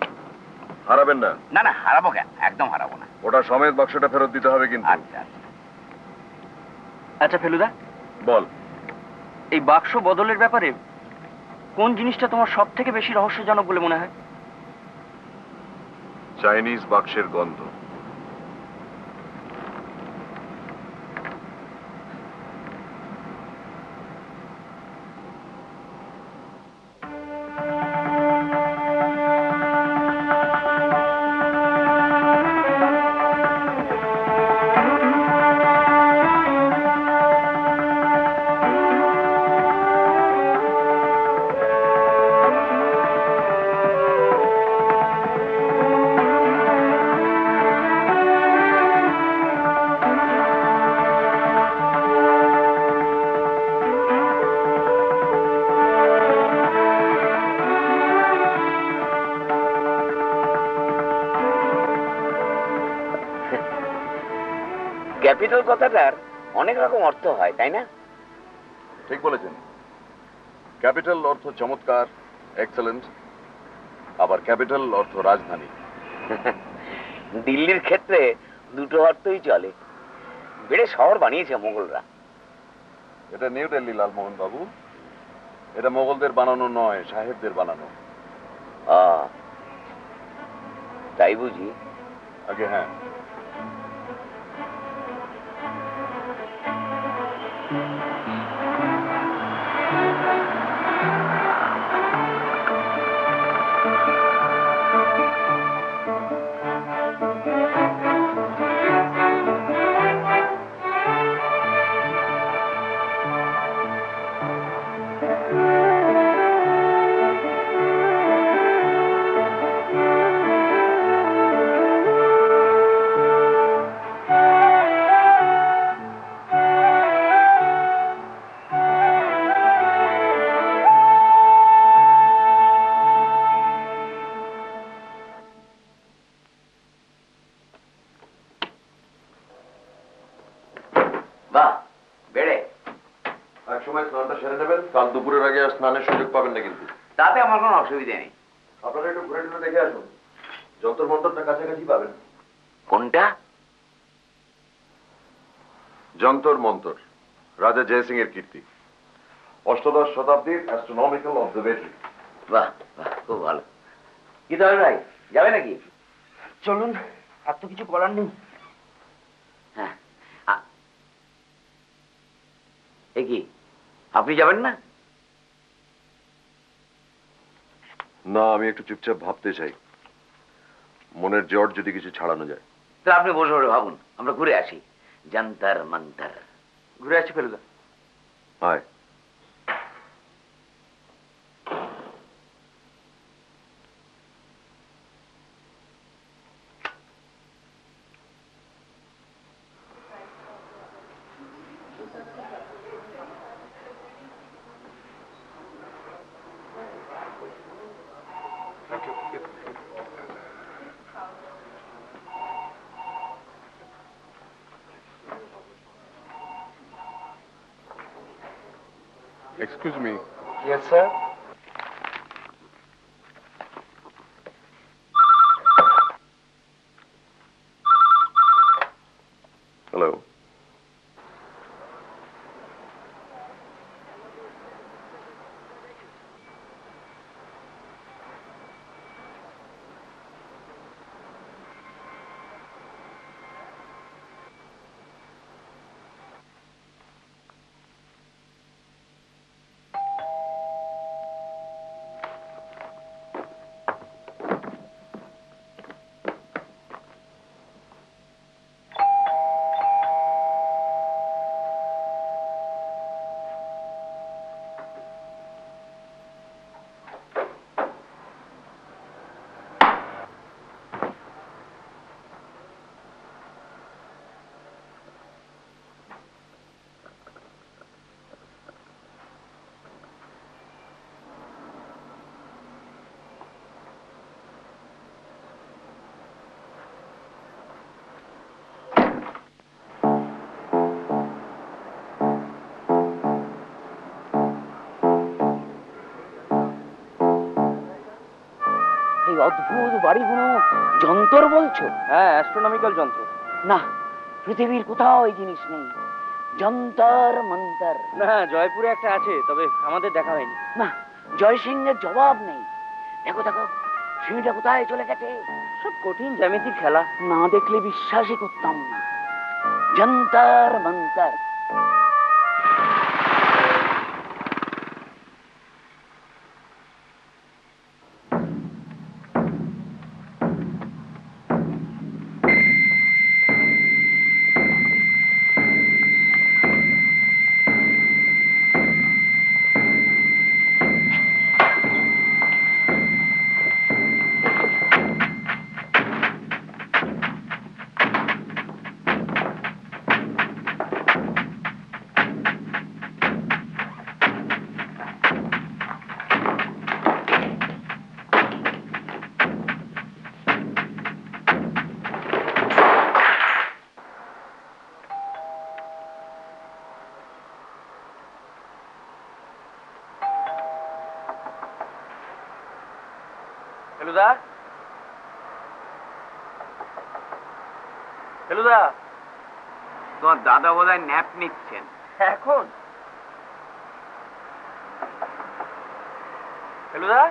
হারাবেন না। না না, হারাবো কেন, একদম হারাবো না। ওটা সমেত বাক্সটা ফেরত দিতে হবে কিন্তু। আচ্ছা আচ্ছা ফেলুদা, বল। এই বাক্স বদলের ব্যাপারে কোন জিনিসটা তোমার সব থেকে বেশি রহস্যজনক বলে মনে হয়? চাইনিজ বাক্সের গন্ধ। ক্যাপিটাল কথাটার অনেক রকম অর্থ হয়, তাই না? ঠিক বলেছেন। ক্যাপিটাল অর্থ চমৎকার, এক্সেলেন্ট, আবার ক্যাপিটাল অর্থ রাজধানী। দিল্লির ক্ষেত্রে দুটো অর্থই চলে। বেড়ে শহর বানিয়েছে মোগলরা। এটা নিউ দিল্লি লালমোহন বাবু, এটা মোগলদের বানানো নয়, সাহেবদের বানানো। তাই বুঝি? আগে হ্যাঁ। বাহ, বেড়ে এক সময় স্নানটা সেরে নেবেন, কাল দুপুরের আগে আর স্নানের সুযোগ পাবেন না কিন্তু। তাতে আমার কোনো অসুবিধা নেই। আপনারা একটু ঘুরে টুরে দেখে আসুন, যন্তর মন্তরটা কাছাকাছি পাবেন। কোনটা? যন্তর মন্তর, রাজা জয়সিং এর কীর্তি, অষ্টাদশ শতাব্দীর অ্যাস্ট্রোনমিক্যাল অবজারভেটরি। বাহ বাহ, খুব ভালো। কি তবে ভাই, যাবে নাকি? চলুন, আর তো কিছু করার নেই। হ্যাঁ, এ কি আপনি যাবেন না? না, আমি একটু চুপচাপ ভাবতে চাই, মনের জট যদি কিছু ছাড়ানো যায়। তো আপনি বসে বসে ভাবুন, আমরা ঘুরে আসি। যন্তর মন্তর ঘুরে আসি ফেলুদা। হায়। Excuse me. Yes, sir. Hello. অদ্ভুত বাড়িগুলো যন্তর বলছো? হ্যাঁ, অ্যাস্ট্রোনমিক্যাল যন্ত্র। না, পৃথিবীর কোথাও এই জিনিস নেই। যন্তর মন্তর। না, জয়পুরে একটা আছে, তবে আমাদের দেখা হয়নি। না, জয়সিংহের জবাব নেই। দেখো দেখো, সিঁড়িটা কোথায় চলে গেছে। সব কঠিন জ্যামিতির খেলা, না দেখলে বিশ্বাসই করতাম না। যন্তর মন্তর। ফেলুদা, ফেলুদা, তোমার দাদা বোধহয় ন্যাপ নিচ্ছেন এখন? Feluda,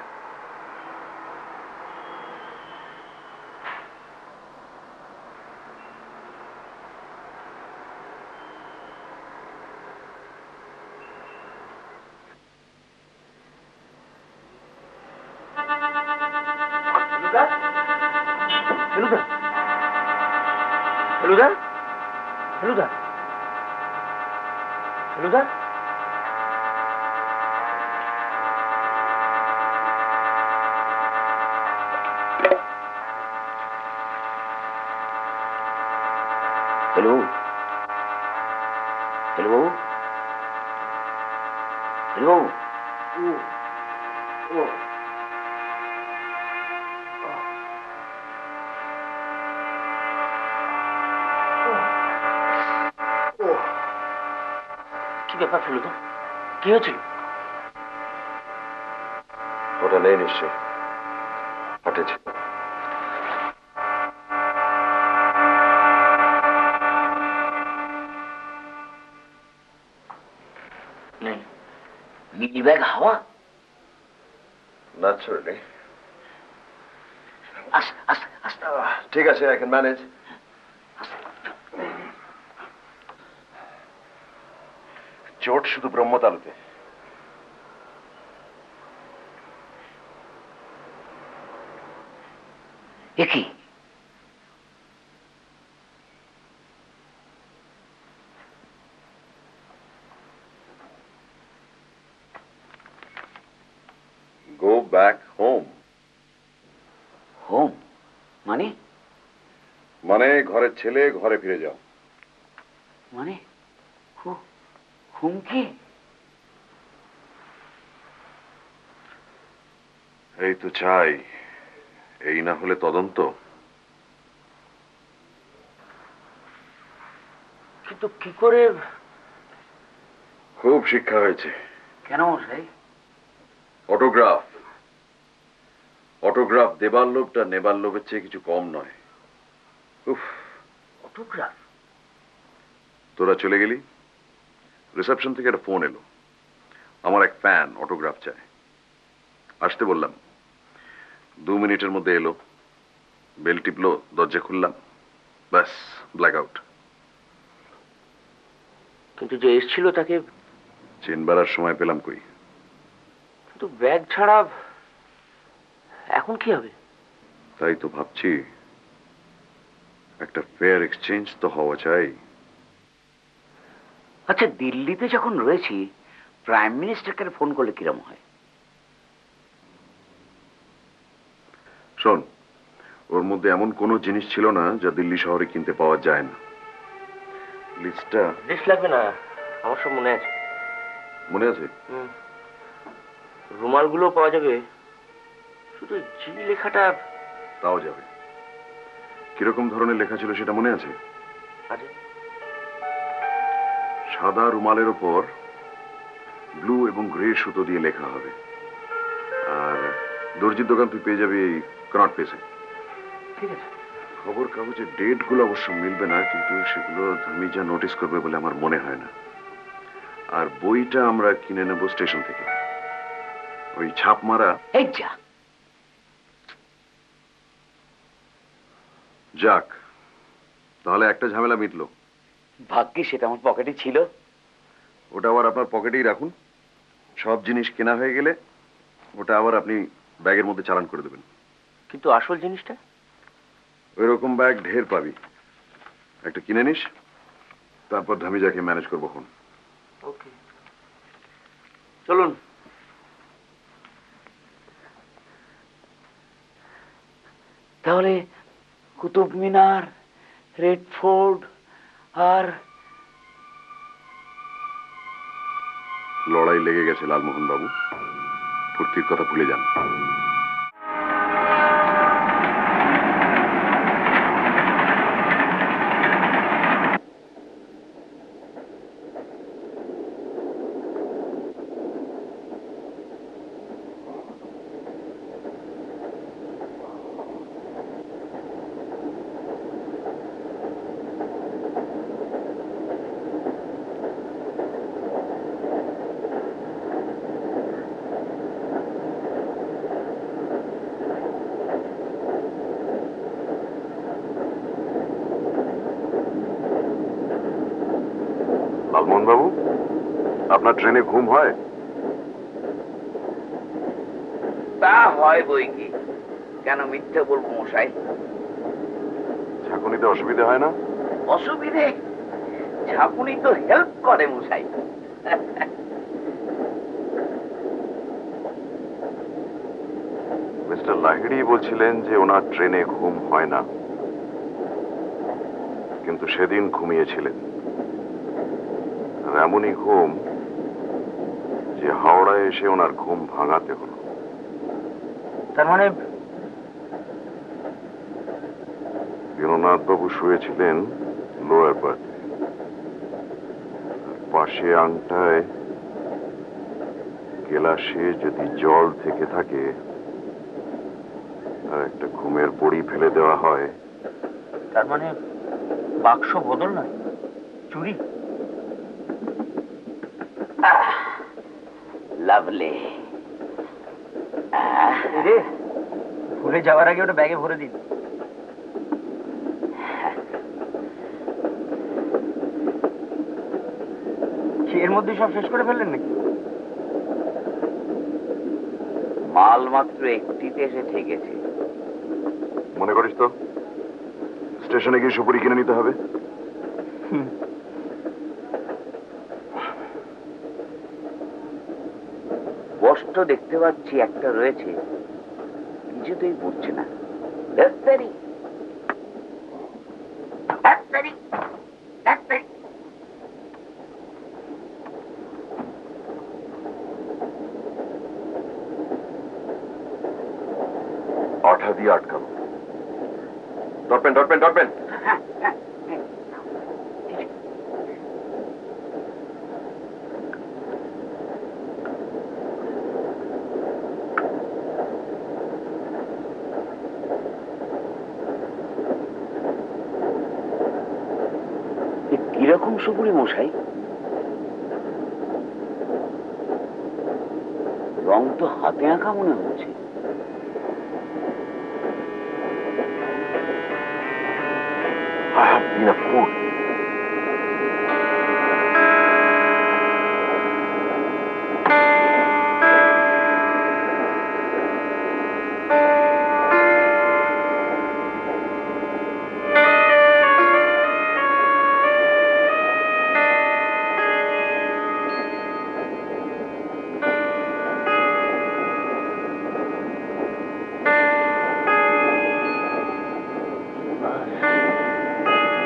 Feluda, Feluda, Feluda, Feluda, hello hello hello. কি ব্যাপার ফেলুদা, কি হয়েছিল? ওটা নেই নিশ্চয়, ফাটেছিল। মিনি ব্যাগ হাওয়া? ন্যাচারালি। আস্তে আস্তে আস্তে। ঠিক আছে, আই ক্যান ম্যানেজ। চোট শুধু ব্রহ্মতালুতে। এ কি? Go back home. হোম মানে? মানে ঘরের ছেলে, ঘরে ফিরে যাও। মানে হুমকি? এই তো চাই, এই না হলে তদন্ত। কিন্তু কি করে? খুব শিক্ষা হয়েছে। কেন মশাই? অটোগ্রাফ, অটোগ্রাফ দেবার লোভটা নেবার লোভের চেয়ে কিছু কম নয়। উফ, অটোগ্রাফ? তোরা চলে গেলি, রিসেপশন থেকে একটা ফোন এলো, আমার এক ফ্যান অটোগ্রাফ চায়। আসতে বললাম, 2 মিনিটের মধ্যে এলো, বেল টিপলো, দরজা খুললাম, ব্যাস ব্ল্যাক আউট। কিন্তু যে এসেছিল তাকে চিনবার আর সময় পেলাম কই। কিন্তু ব্যাগ ছাড়া এখন কি হবে? তাই তো ভাবছি, একটা ফেয়ার এক্সচেঞ্জ তো হওয়া চাই। আচ্ছা, দিল্লিতে যখন রয়েছি, প্রাইম মিনিস্টারকে ফোন করলে কিরম হয়? শোন, ওর মধ্যে এমন কোনো জিনিস ছিল না যা দিল্লি শহরে কিনতে পাওয়া যায় না। লিস্টটা? লিস্ট লাগবে না, আমার সব মনে আছে। মনে আছে? রুমালগুলো পাওয়া যাবে, শুধু জি লেখাটা। তাও যাবে। কিরকম ধরনের লেখা ছিল সেটা মনে আছে? আরে, সাদা রুমালের ওপর ব্লু এবং গ্রে সুতো দিয়ে লেখা হবে। আর দর্জির দোকান তুই পেয়ে যাবি cannot face it. ঠিক আছে। খবর কাগজের ডেটগুলো অবশ্য মিলবে না, কিন্তু সেগুলো ধামিজা নোটিস করবে বলে আমার মনে হয় না। আর বইটা আমরা কিনে নেব স্টেশন থেকে, ওই ছাপ মারা। এই যা, যাক, তাহলে একটা ঝামেলা মিটলো। ভাগ্যি সেটা আমার পকেটে ছিল। ওটা আবার আপনার পকেটেই রাখুন। সব জিনিস কেনা হয়ে গেলে ওটা আবার আপনি ব্যাগের মধ্যে চালান করে দেবেন। কিন্তু আসল জিনিসটা? ওই রকম ব্যাগ ঢের পাবি, একটা কিনে নিস, তারপর ধামিজাকে ম্যানেজ করবো। এখন ওকে, চলুন। তাহলে কুতুব মিনার, রেড ফোর্ট আর লড়াই লেগে গেছে লালমোহন বাবু, ফুর্তির কথা ভুলে যান। লালমোহন বাবু, আপনার ট্রেনে ঘুম হয়? তা হয় বই কি, কেন মিথ্যে বলবো মশাই? ঝাঁকুনিতে অসুবিধা হয় না? অসুবিধে? ঝাঁকুনি তো হেল্প করে মশাই। মিস্টার লাহিড়ী বলছিলেন যে ওনার ট্রেনে ঘুম হয় না, কিন্তু সেদিন ঘুমিয়েছিলেন। আর এমনই ঘুম যে হাওড়ায় এসে ওনার ঘুম ভাঙাতে হলো। তার মানে দীননাথ বাবু শুয়েছিলেন লোয়ার বার্থে, পাশে আংটায় গেলাসে যদি জল থেকে থাকে আর একটা ঘুমের বড়ি ফেলে দেওয়া হয়। তার মানে বাক্স বদল নয়, চুরি। লাভলি। রে, ভুলে যাওয়ার আগে ওটা ব্যাগে ভরে দিন। এর মধ্যে সব শেষ করে ফেললেন নাকি? মাল মাত্র একটিতে এসে ঠেকেছে। মনে করিস তো স্টেশনে গিয়ে সুপুরি কিনে নিতে হবে? স্পষ্ট দেখতে পাচ্ছি একটা রয়েছে, কিছুতেই বুঝছে না। ডাক্তারি ডাক্তারি ডাক্তারি। আঠা দিয়ে আটকাবো। Dot pen dot pen dot pen. কিরকম সুপুরি মশাই? রং তো হাতে আঁকা মনে হচ্ছে। I have been a fool.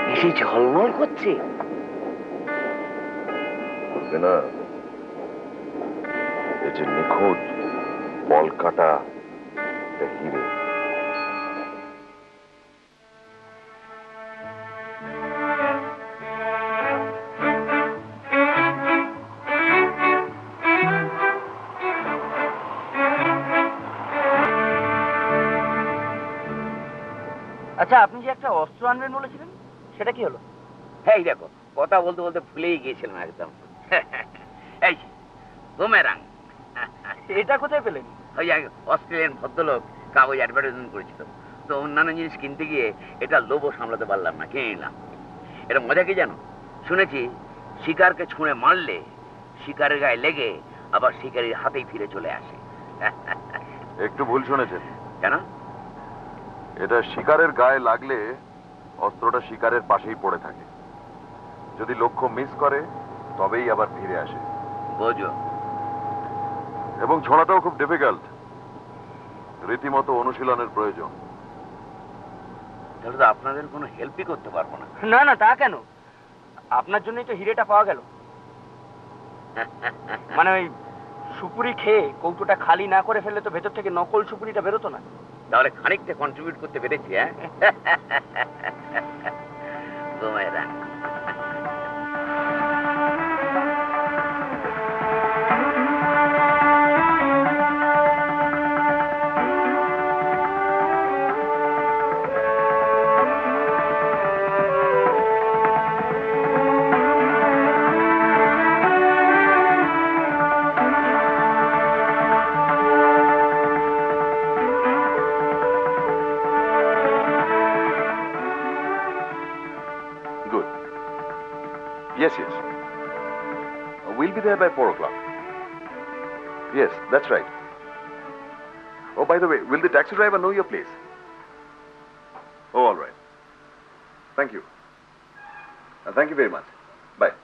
বেশি ঝলমল করছে। বলবে না এই যে নিখোঁজ বল কাটা হিরে। আচ্ছা, আপনি যে একটা অস্ত্র আনবেন বলেছিলেন, সেটা কি হলো? এই দেখো, কথা বলতে বলতে ভুলেই গিয়েছিলাম একদম। এই বুমেরাং। এটা কোথায় পেলেন? ওই অস্ট্রেলিয়ান ভদ্রলোক কাগজ অ্যাডভার্টাইজমেন্ট করেছিল, তো অন্যান্য জিনিস কিনতে গিয়ে এটা লোভও সামলাতে পারলাম না, কিনে নিলাম। এটা মজা কি জানো? শুনেছি শিকারকে ছুঁড়ে মারলে শিকারের গায়ে লেগে আবার শিকারীর হাতেই ফিরে চলে আসে। একটু ভুল শুনেছেন। কেন? এটা শিকারের গায়ে লাগলে অস্ত্রটা শিকারের পাশেই পড়ে থাকে, যদি লক্ষ্য মিস করে তবেই আবার ফিরে আসে। বোঝো? এবং ছোড়াটাও খুব ডিফিকাল্ট, রীতিমতো অনুশীলনের প্রয়োজন। তাহলে তো আপনাদের কোনো হেল্পই করতে পারবো না। না না, তা কেন? আপনার জন্যই তো হিরেটা পাওয়া গেল। মানে ওই সুপুরি খেয়ে কৌটোটা খালি না করে ফেললে তো ভেতর থেকে নকল সুপুরিটা বেরোতো না। তাহলে খানিকটা কন্ট্রিবিউট করতে পেরেছি। হ্যাঁ, boomerang. Good. Yes, yes. We'll be there by 4 o'clock. Yes, that's right. Oh, by the way, will the taxi driver know your place? Oh, all right. Thank you. Thank you very much. Bye.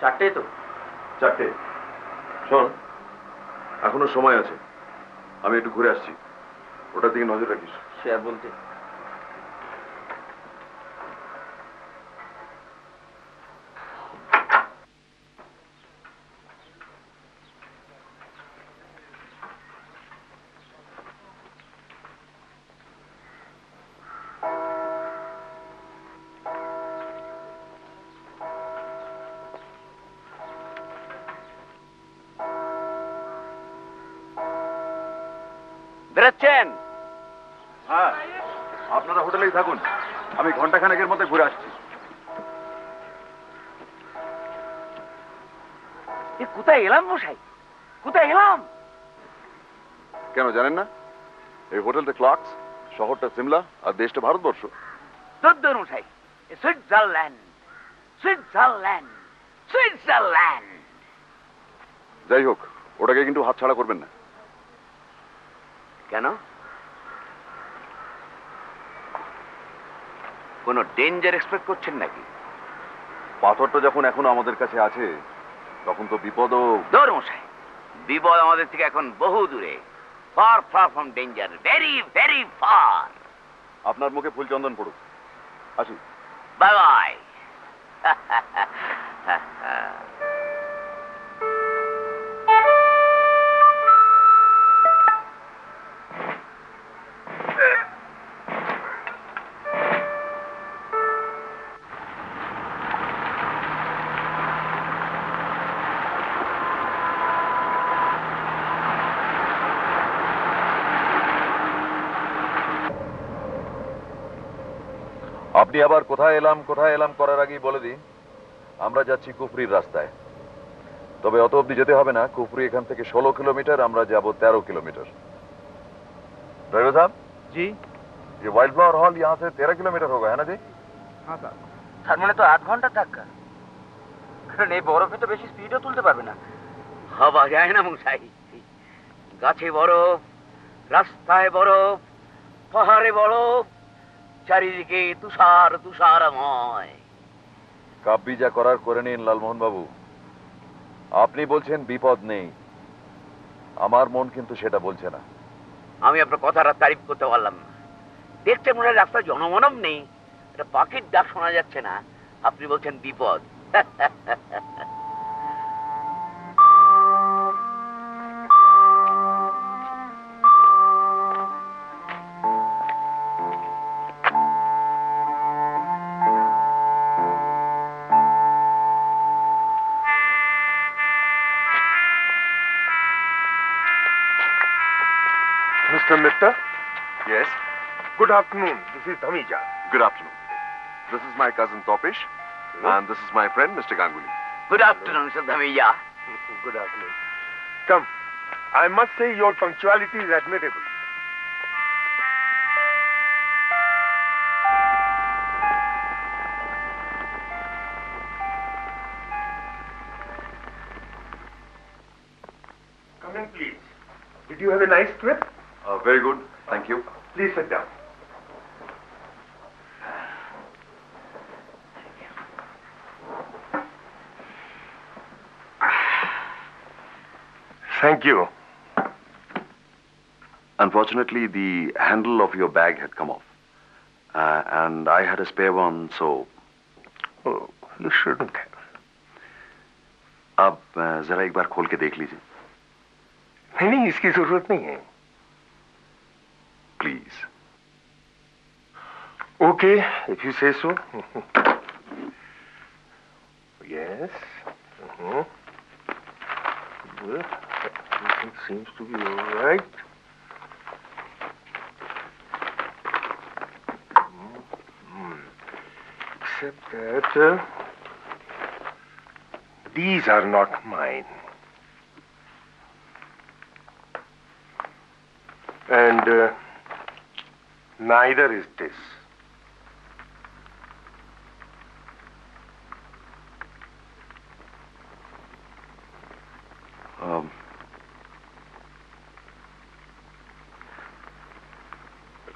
চারটে তো? 4টে। শোন, এখনো সময় আছে, আমি একটু ঘুরে আসছি, ওটার দিকে নজর রাখিস। সে আর বলতে। বেরোচ্ছেন? হ্যাঁ, আপনারা হোটেলেই থাকুন, আমি ঘন্টাখানেকের মধ্যে ঘুরে আসছি। কোথায় এলাম মশাই, কোথায় এলাম? কেন জানেন না? এই হোটেলটা ক্লার্কস, শহরটা সিমলা, আর দেশটা ভারতবর্ষ। তোর মশাই, সুইজারল্যান্ড, সুইজারল্যান্ড, সুইজারল্যান্ড। যাই হোক, ওটাকে কিন্তু হাতছাড়া করবেন না। কেন? কোনো ডেঞ্জার এক্সপেক্ট করছেন নাকি? পাথরটা যখন এখনো আমাদের কাছে আছে, তখন তো বিপদও। দূর মশাই, বিপদ আমাদের থেকে এখন বহু দূরে, far far from danger, very very far. আপনার মুখে ফুল চন্দন পড়ুক। আসি। Bye bye. আপনি আবার কোথায় এলাম করার আগেই বলে দিন, আমরা যাচ্ছি কুফরির রাস্তায়। তবে অত অব্দি যেতে হবে না, কুফরি এখান থেকে 16 किलोमीटर, আমরা যাব 13 किलोमीटर। ड्राइवर साहब जी, ये वाइल्ड फ्लावर हॉल यहाँ से 13 किलोमीटर होगा, है ना जी? हाँ স্যার। তার মানে তো 8 ঘন্টা ধাক্কা, কারণ এই বরফে তো বেশি স্পিডও তুলতে পারবে না। ভাবা যায় না মশাই, গাছে বরফ, রাস্তায় বরফ, পাহাড়ে বরফ, চারিদিকে তুষার তুষারময়। কাব্যি যা করার করে নিন লালমোহন বাবু। আপনি বলছেন বিপদ নেই, আমার মন কিন্তু সেটা বলছে না। আমি আপনার কথাটা তারিফ করতে পারলাম না। দেখতে মনে হয় রাস্তায় জনমানব নেই, একটা পাখির ডাক শোনা যাচ্ছে না, আপনি বলছেন বিপদ। Mr. Mitta, Yes. good afternoon. This is Dhamija. Good afternoon. This is my cousin Topish, and this is my friend Mr. Ganguly. Good afternoon, Mr. Dhamija. Good afternoon. Come, I must say your punctuality is admirable. Come in, please. Did you have a nice trip? Very good. Thank you. Please sit down. Thank you. Unfortunately, the handle of your bag had come off. And I had a spare one, so... Oh, you shouldn't have. आप जरा एक बार खोल के देख लीजिए. नहीं, इसकी जरूरत नहीं है. Please. Okay, if you say so. Yes. Well, everything seems to be all right. Except that these are not mine. And neither is this.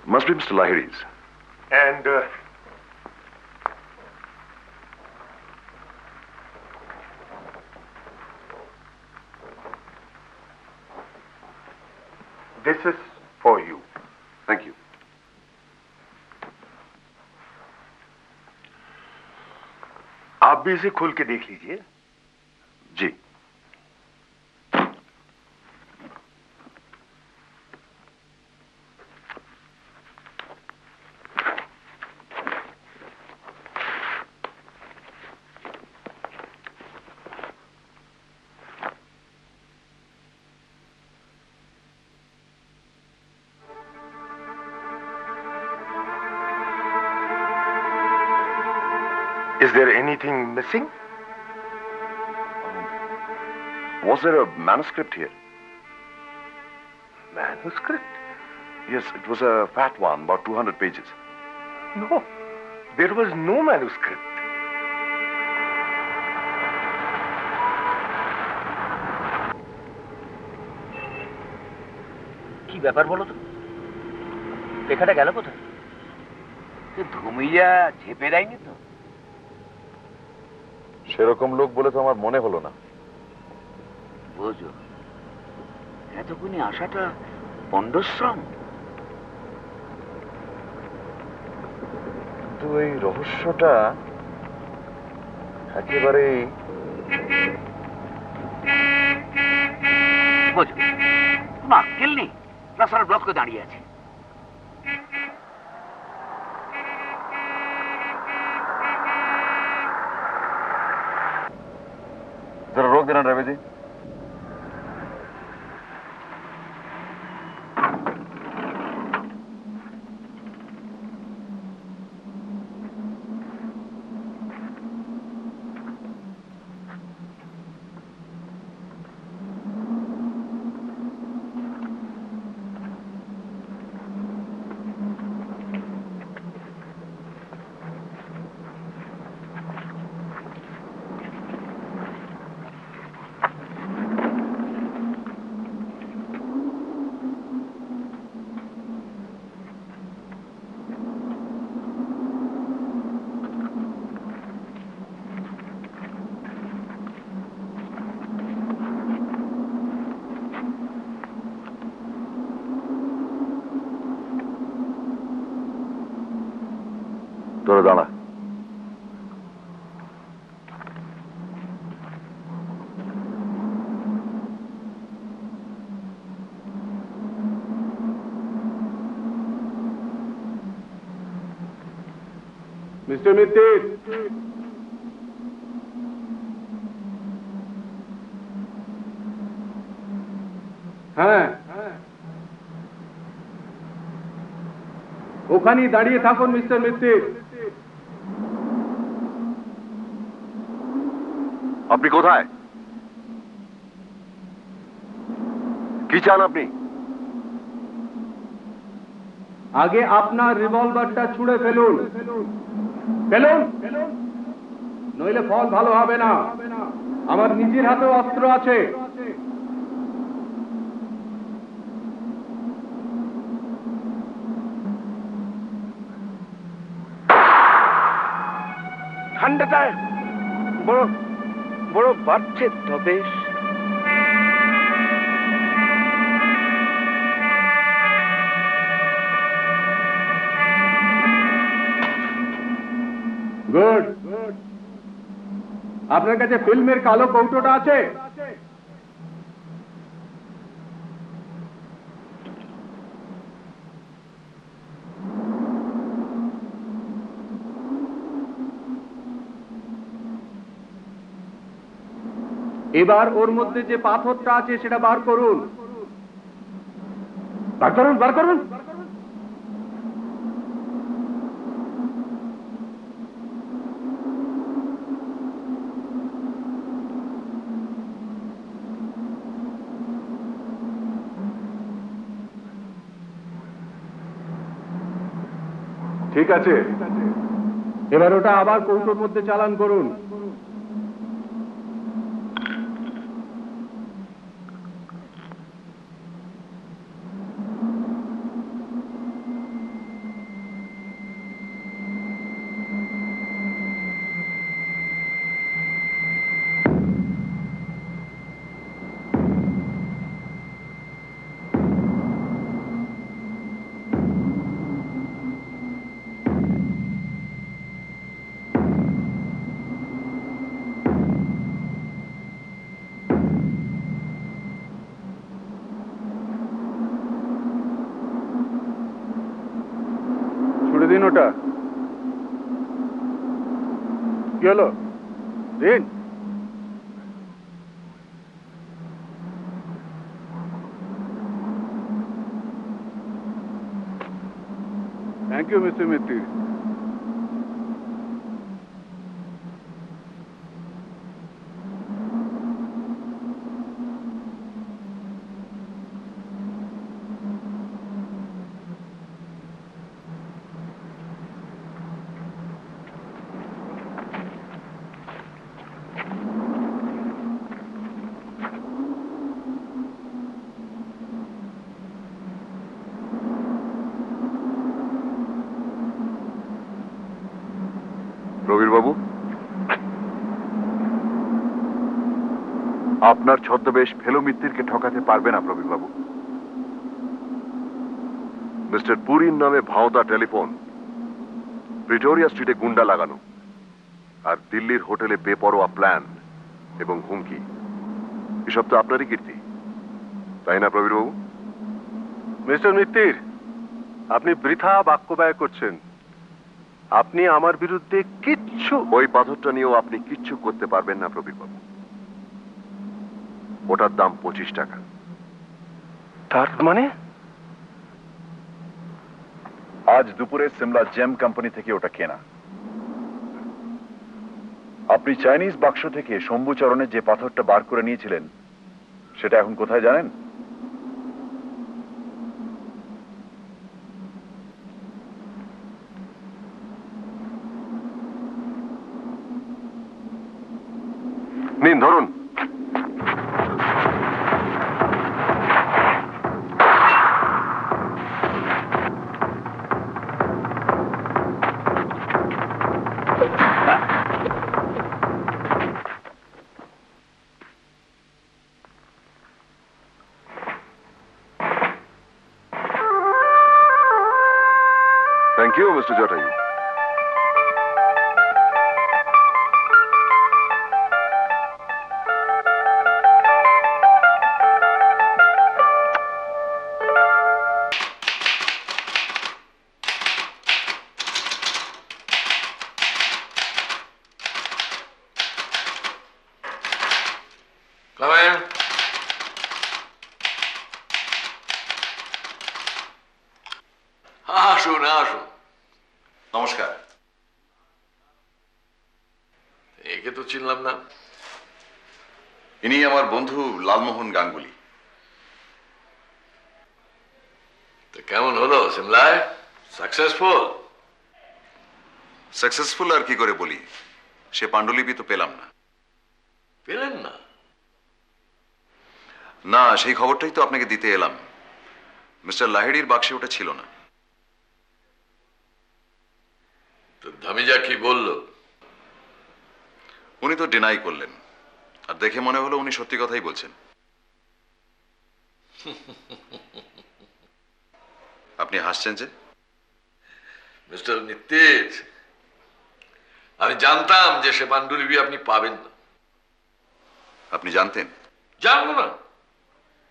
Must be Mr. Lahiri's. And this is for you. Thank you. आप भी इसे खोल के देख लीजिए. जी. Is there anything missing? Was there a manuscript here? Manuscript? Yes, it was a fat one, about 200 pages. No, there was no manuscript. কি ব্যাপার বলো তো? লেখাটা গেল কোথায়? ধুমিয়া ঝেপে দেয়নি তো? সেরকম লোক বলে তো আমার মনে হলো না. বুঝো, এতক্ষণে আসাটা পণ্ডশ্রম. কিন্তু এই রহস্যটা একেবারেই বুঝো, কোনো আক্কেল নেই. রাস্তার ব্লক করে দাঁড়িয়ে আছে. जरा रोक देना ड्राइवर जी. তোরা দাঁড়া. Mr. Mitir. হ্যাঁ ওখানেই দাঁড়িয়ে থাকুন মিস্টার মিত্তির। আপনি কোথায়? কি চান আপনি? আগে আপনার রিভলভারটা ছুঁড়ে ফেলুন, ফেলুন, নইলে ফল ভালো হবে না। আমার নিজের হাতে অস্ত্র আছে। ঠান্ডাটা বড় বড় বাড়ছে তো বেশ। গুড। আপনার কাছে ফিল্মের কালো কৌটোটা আছে? এবার ওর মধ্যে যে পাথরটা আছে সেটা বার করুন, বার করুন, বার করুন। ঠিক আছে, এবার ওটা আবার কৌটোর মধ্যে চালান করুন। ছুড়ে দিন ওটা। কি হলো? দিন। Thank you mister Mitter. Prabir বাবু, আপনার ছদ্মবেশ ফেলো মিত্তিরকে ঠকাতে পারবে না প্রবীর বাবু। মিস্টার পুরীর নামে ভাওতা টেলিফোন, প্রিটোরিয়া স্ট্রিটে গুন্ডা লাগানো, আর দিল্লির হোটেলে বেপরোয়া প্ল্যান এবং হুমকি, এসব তো আপনারই কীর্তি, তাই না প্রবীর বাবু? মিস্টার মিত্তির, আপনি বৃথা বাক্য ব্যয় করছেন। আপনি আমার বিরুদ্ধে কিচ্ছু... ওই পাথরটা নিয়েও আপনি কিচ্ছু করতে পারবেন না প্রবীর বাবু। ওটার দাম 25 টাকা। তার মানে? আজ দুপুরে সিমলা জেম কোম্পানি থেকে ওটা কেনা। আপনি চাইনিজ বাক্স থেকে শম্ভুচরণের যে পাথরটা বার করে নিয়েছিলেন, সেটা এখন কোথায় জানেন? নিন, ধরুন। Thank you, Mr. Jatayu. Come in. আসুন আসুন, একে তো চিনলাম না। ইনি আমার বন্ধু লালমোহন গাঙ্গুলি। তো কেমন হলো সিমলায়? সাকসেসফুল? সাকসেসফুল আর কি করে বলি, সে পাণ্ডুলিপি তো পেলাম না। পেলেন না? না, সেই খবরটাই তো আপনাকে দিতে এলাম। মিস্টার লাহিড়ির বাক্সে ওটা ছিল না। তো ধামিজা কি বলল? উনি তো ডিনাই করলেন, আর দেখে মনে হলো উনি সত্যি কথাই বলছেন। আপনি হাসছেন যে? মিস্টার নিত্তেজ, আমি জানতাম যে সে পাণ্ডুলিপি আপনি পাবেন না। আপনি জানতেন? জানবো না?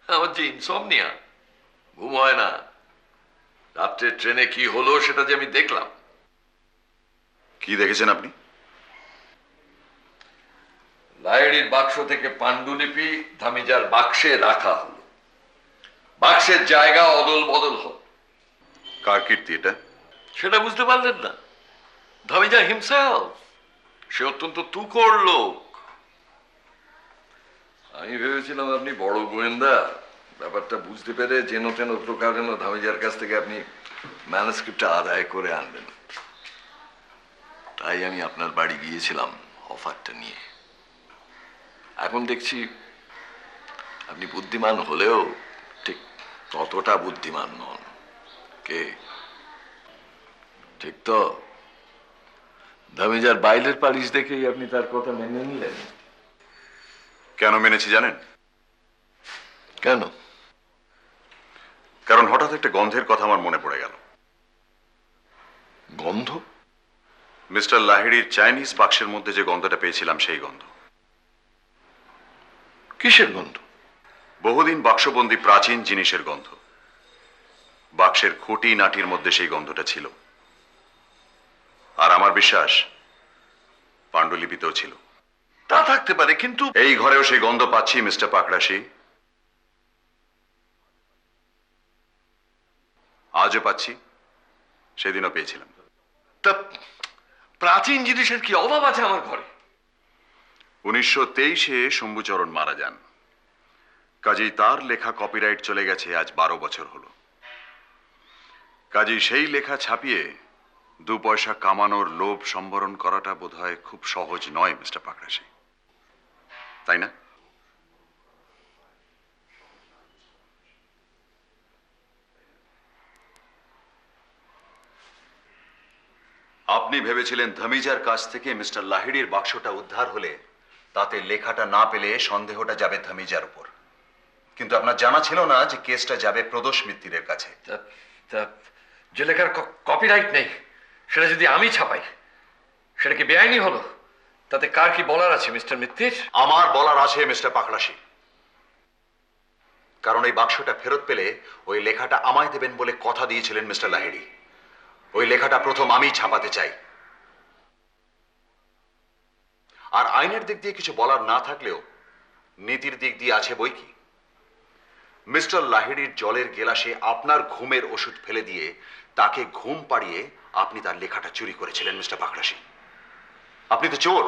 আমার যে ইনসমনিয়া, ঘুম হয় না। রাত্রে ট্রেনে কি হলো সেটা যে আমি দেখলাম। কি দেখেছেন আপনি? লাহিড়ির বাক্স থেকে পাণ্ডুলিপি ধামিজার বাক্সে রাখা হলো। বাক্সের জায়গা অদল বদল হল। কার কীর্তি এটা? সেটা বুঝতে পারলেন না? ধামিজা হিমসেলফ। সে অত্যন্ত তুখোর লোক। আমি ভেবেছিলাম আপনি বড় গোয়েন্দা, ব্যাপারটা বুঝতে পেরে যেন তেন প্রকারেণ ধামিজার কাছ থেকে আপনি ম্যানুস্ক্রিপ্টটা আদায় করে আনবেন। তাই আমি আপনার বাড়ি গিয়েছিলাম অফারটা নিয়ে। এখন দেখছি আপনি বুদ্ধিমান হলেও ঠিক ততটা বুদ্ধিমান নন। কে? ঠিক তো? ধামিজার বাইরের পালিশ দেখেই আপনি তার কথা মেনে নিলেন। কেন মেনেছি জানেন? কেন? কারণ হঠাৎ একটা গন্ধের কথা আমার মনে পড়ে গেল। গন্ধ? মিস্টার লাহিড়ির চাইনিজ বাক্সের মধ্যে যে গন্ধটা পেয়েছিলাম সেই গন্ধ। কিসের গন্ধ? বহুদিন বাক্সবন্দি প্রাচীন জিনিসের গন্ধ। বাক্সের খুঁটি নাটির মধ্যে সেই গন্ধটা ছিল। আর আমার বিশ্বাস পাণ্ডুলিপিতেও ছিল। তা থাকতে পারে, কিন্তু এই ঘরেও সেই গন্ধ পাচ্ছি মিস্টার পাকড়াশি। আজও পাচ্ছি, সেদিনও পেয়েছিলাম। তা প্রাচীন জিনিসের কি অভাব আছে আমার ঘরে? 1923-এ শম্ভুচরণ মারা যান। কাজেই তার লেখা কপিরাইট চলে গেছে আজ 12 বছর হলো। কাজেই সেই লেখা ছাপিয়ে 2 পয়সা কামানোর লোভ সম্বরণ করাটা বোধহয় খুব সহজ নয় মিস্টার পাকড়াশি, তাই না? আপনি ভেবেছিলেন ধামিজার কাছ থেকে মিস্টার লাহিড়ির বাক্সটা উদ্ধার হলে তাতে লেখাটা না পেলে সন্দেহটা যাবে ধামিজার উপর। কিন্তু আপনার জানা ছিল না যে কেসটা যাবে প্রদোষ মিত্তিরের কাছে। যে লেখার কপিরাইট নেই সেটা যদি আমি ছাপাই, সেটা কি বেআইনি হলো? তাতে কার কি বলার আছে মিস্টার মিত্তির? আমার বলার আছে মিস্টার পাকড়াশি। কারণ এই বাক্সটা ফেরত পেলে ওই লেখাটা আমায় দেবেন বলে কথা দিয়েছিলেন মিস্টার লাহিড়ি। ওই লেখাটা প্রথম আমি ছাপাতে চাই। আর আইনের দিক দিয়ে কিছু বলার না থাকলেও নীতির দিক দিয়ে আছে বই কি। মিস্টার লাহিড়ির জলের গেলাসে আপনার ঘুমের ওষুধ ফেলে দিয়ে তাকে ঘুম পাড়িয়ে আপনি তার লেখাটা চুরি করেছিলেন মিস্টার পাকড়াশি। আপনি তো চোর।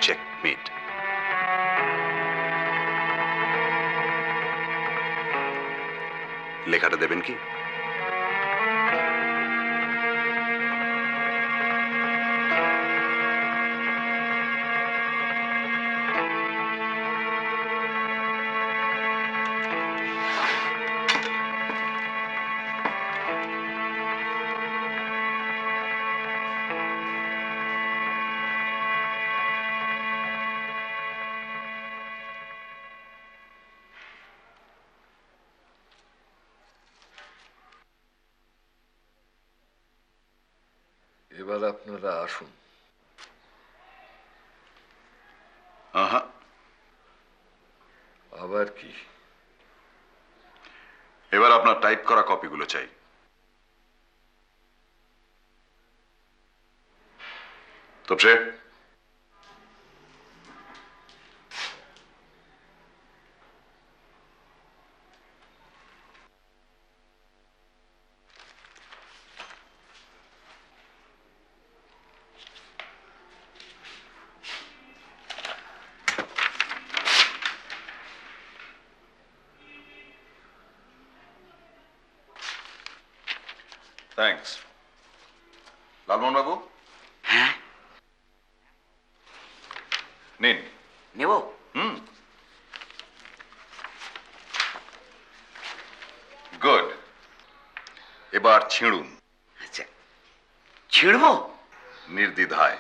চেকমেট। লেখাটা দেবেন কি? এবার আপনারা আসুন। আহা, আবার কি? এবার আপনার টাইপ করা কপিগুলো চাই। তপসে, থ্যাঙ্কস। লালমোহন বাবু, হ্যাঁ নিন। নেব? গুড, এবার ছিঁড়ুন। আচ্ছা, ছিঁড়বো? নির্দ্বিধায়।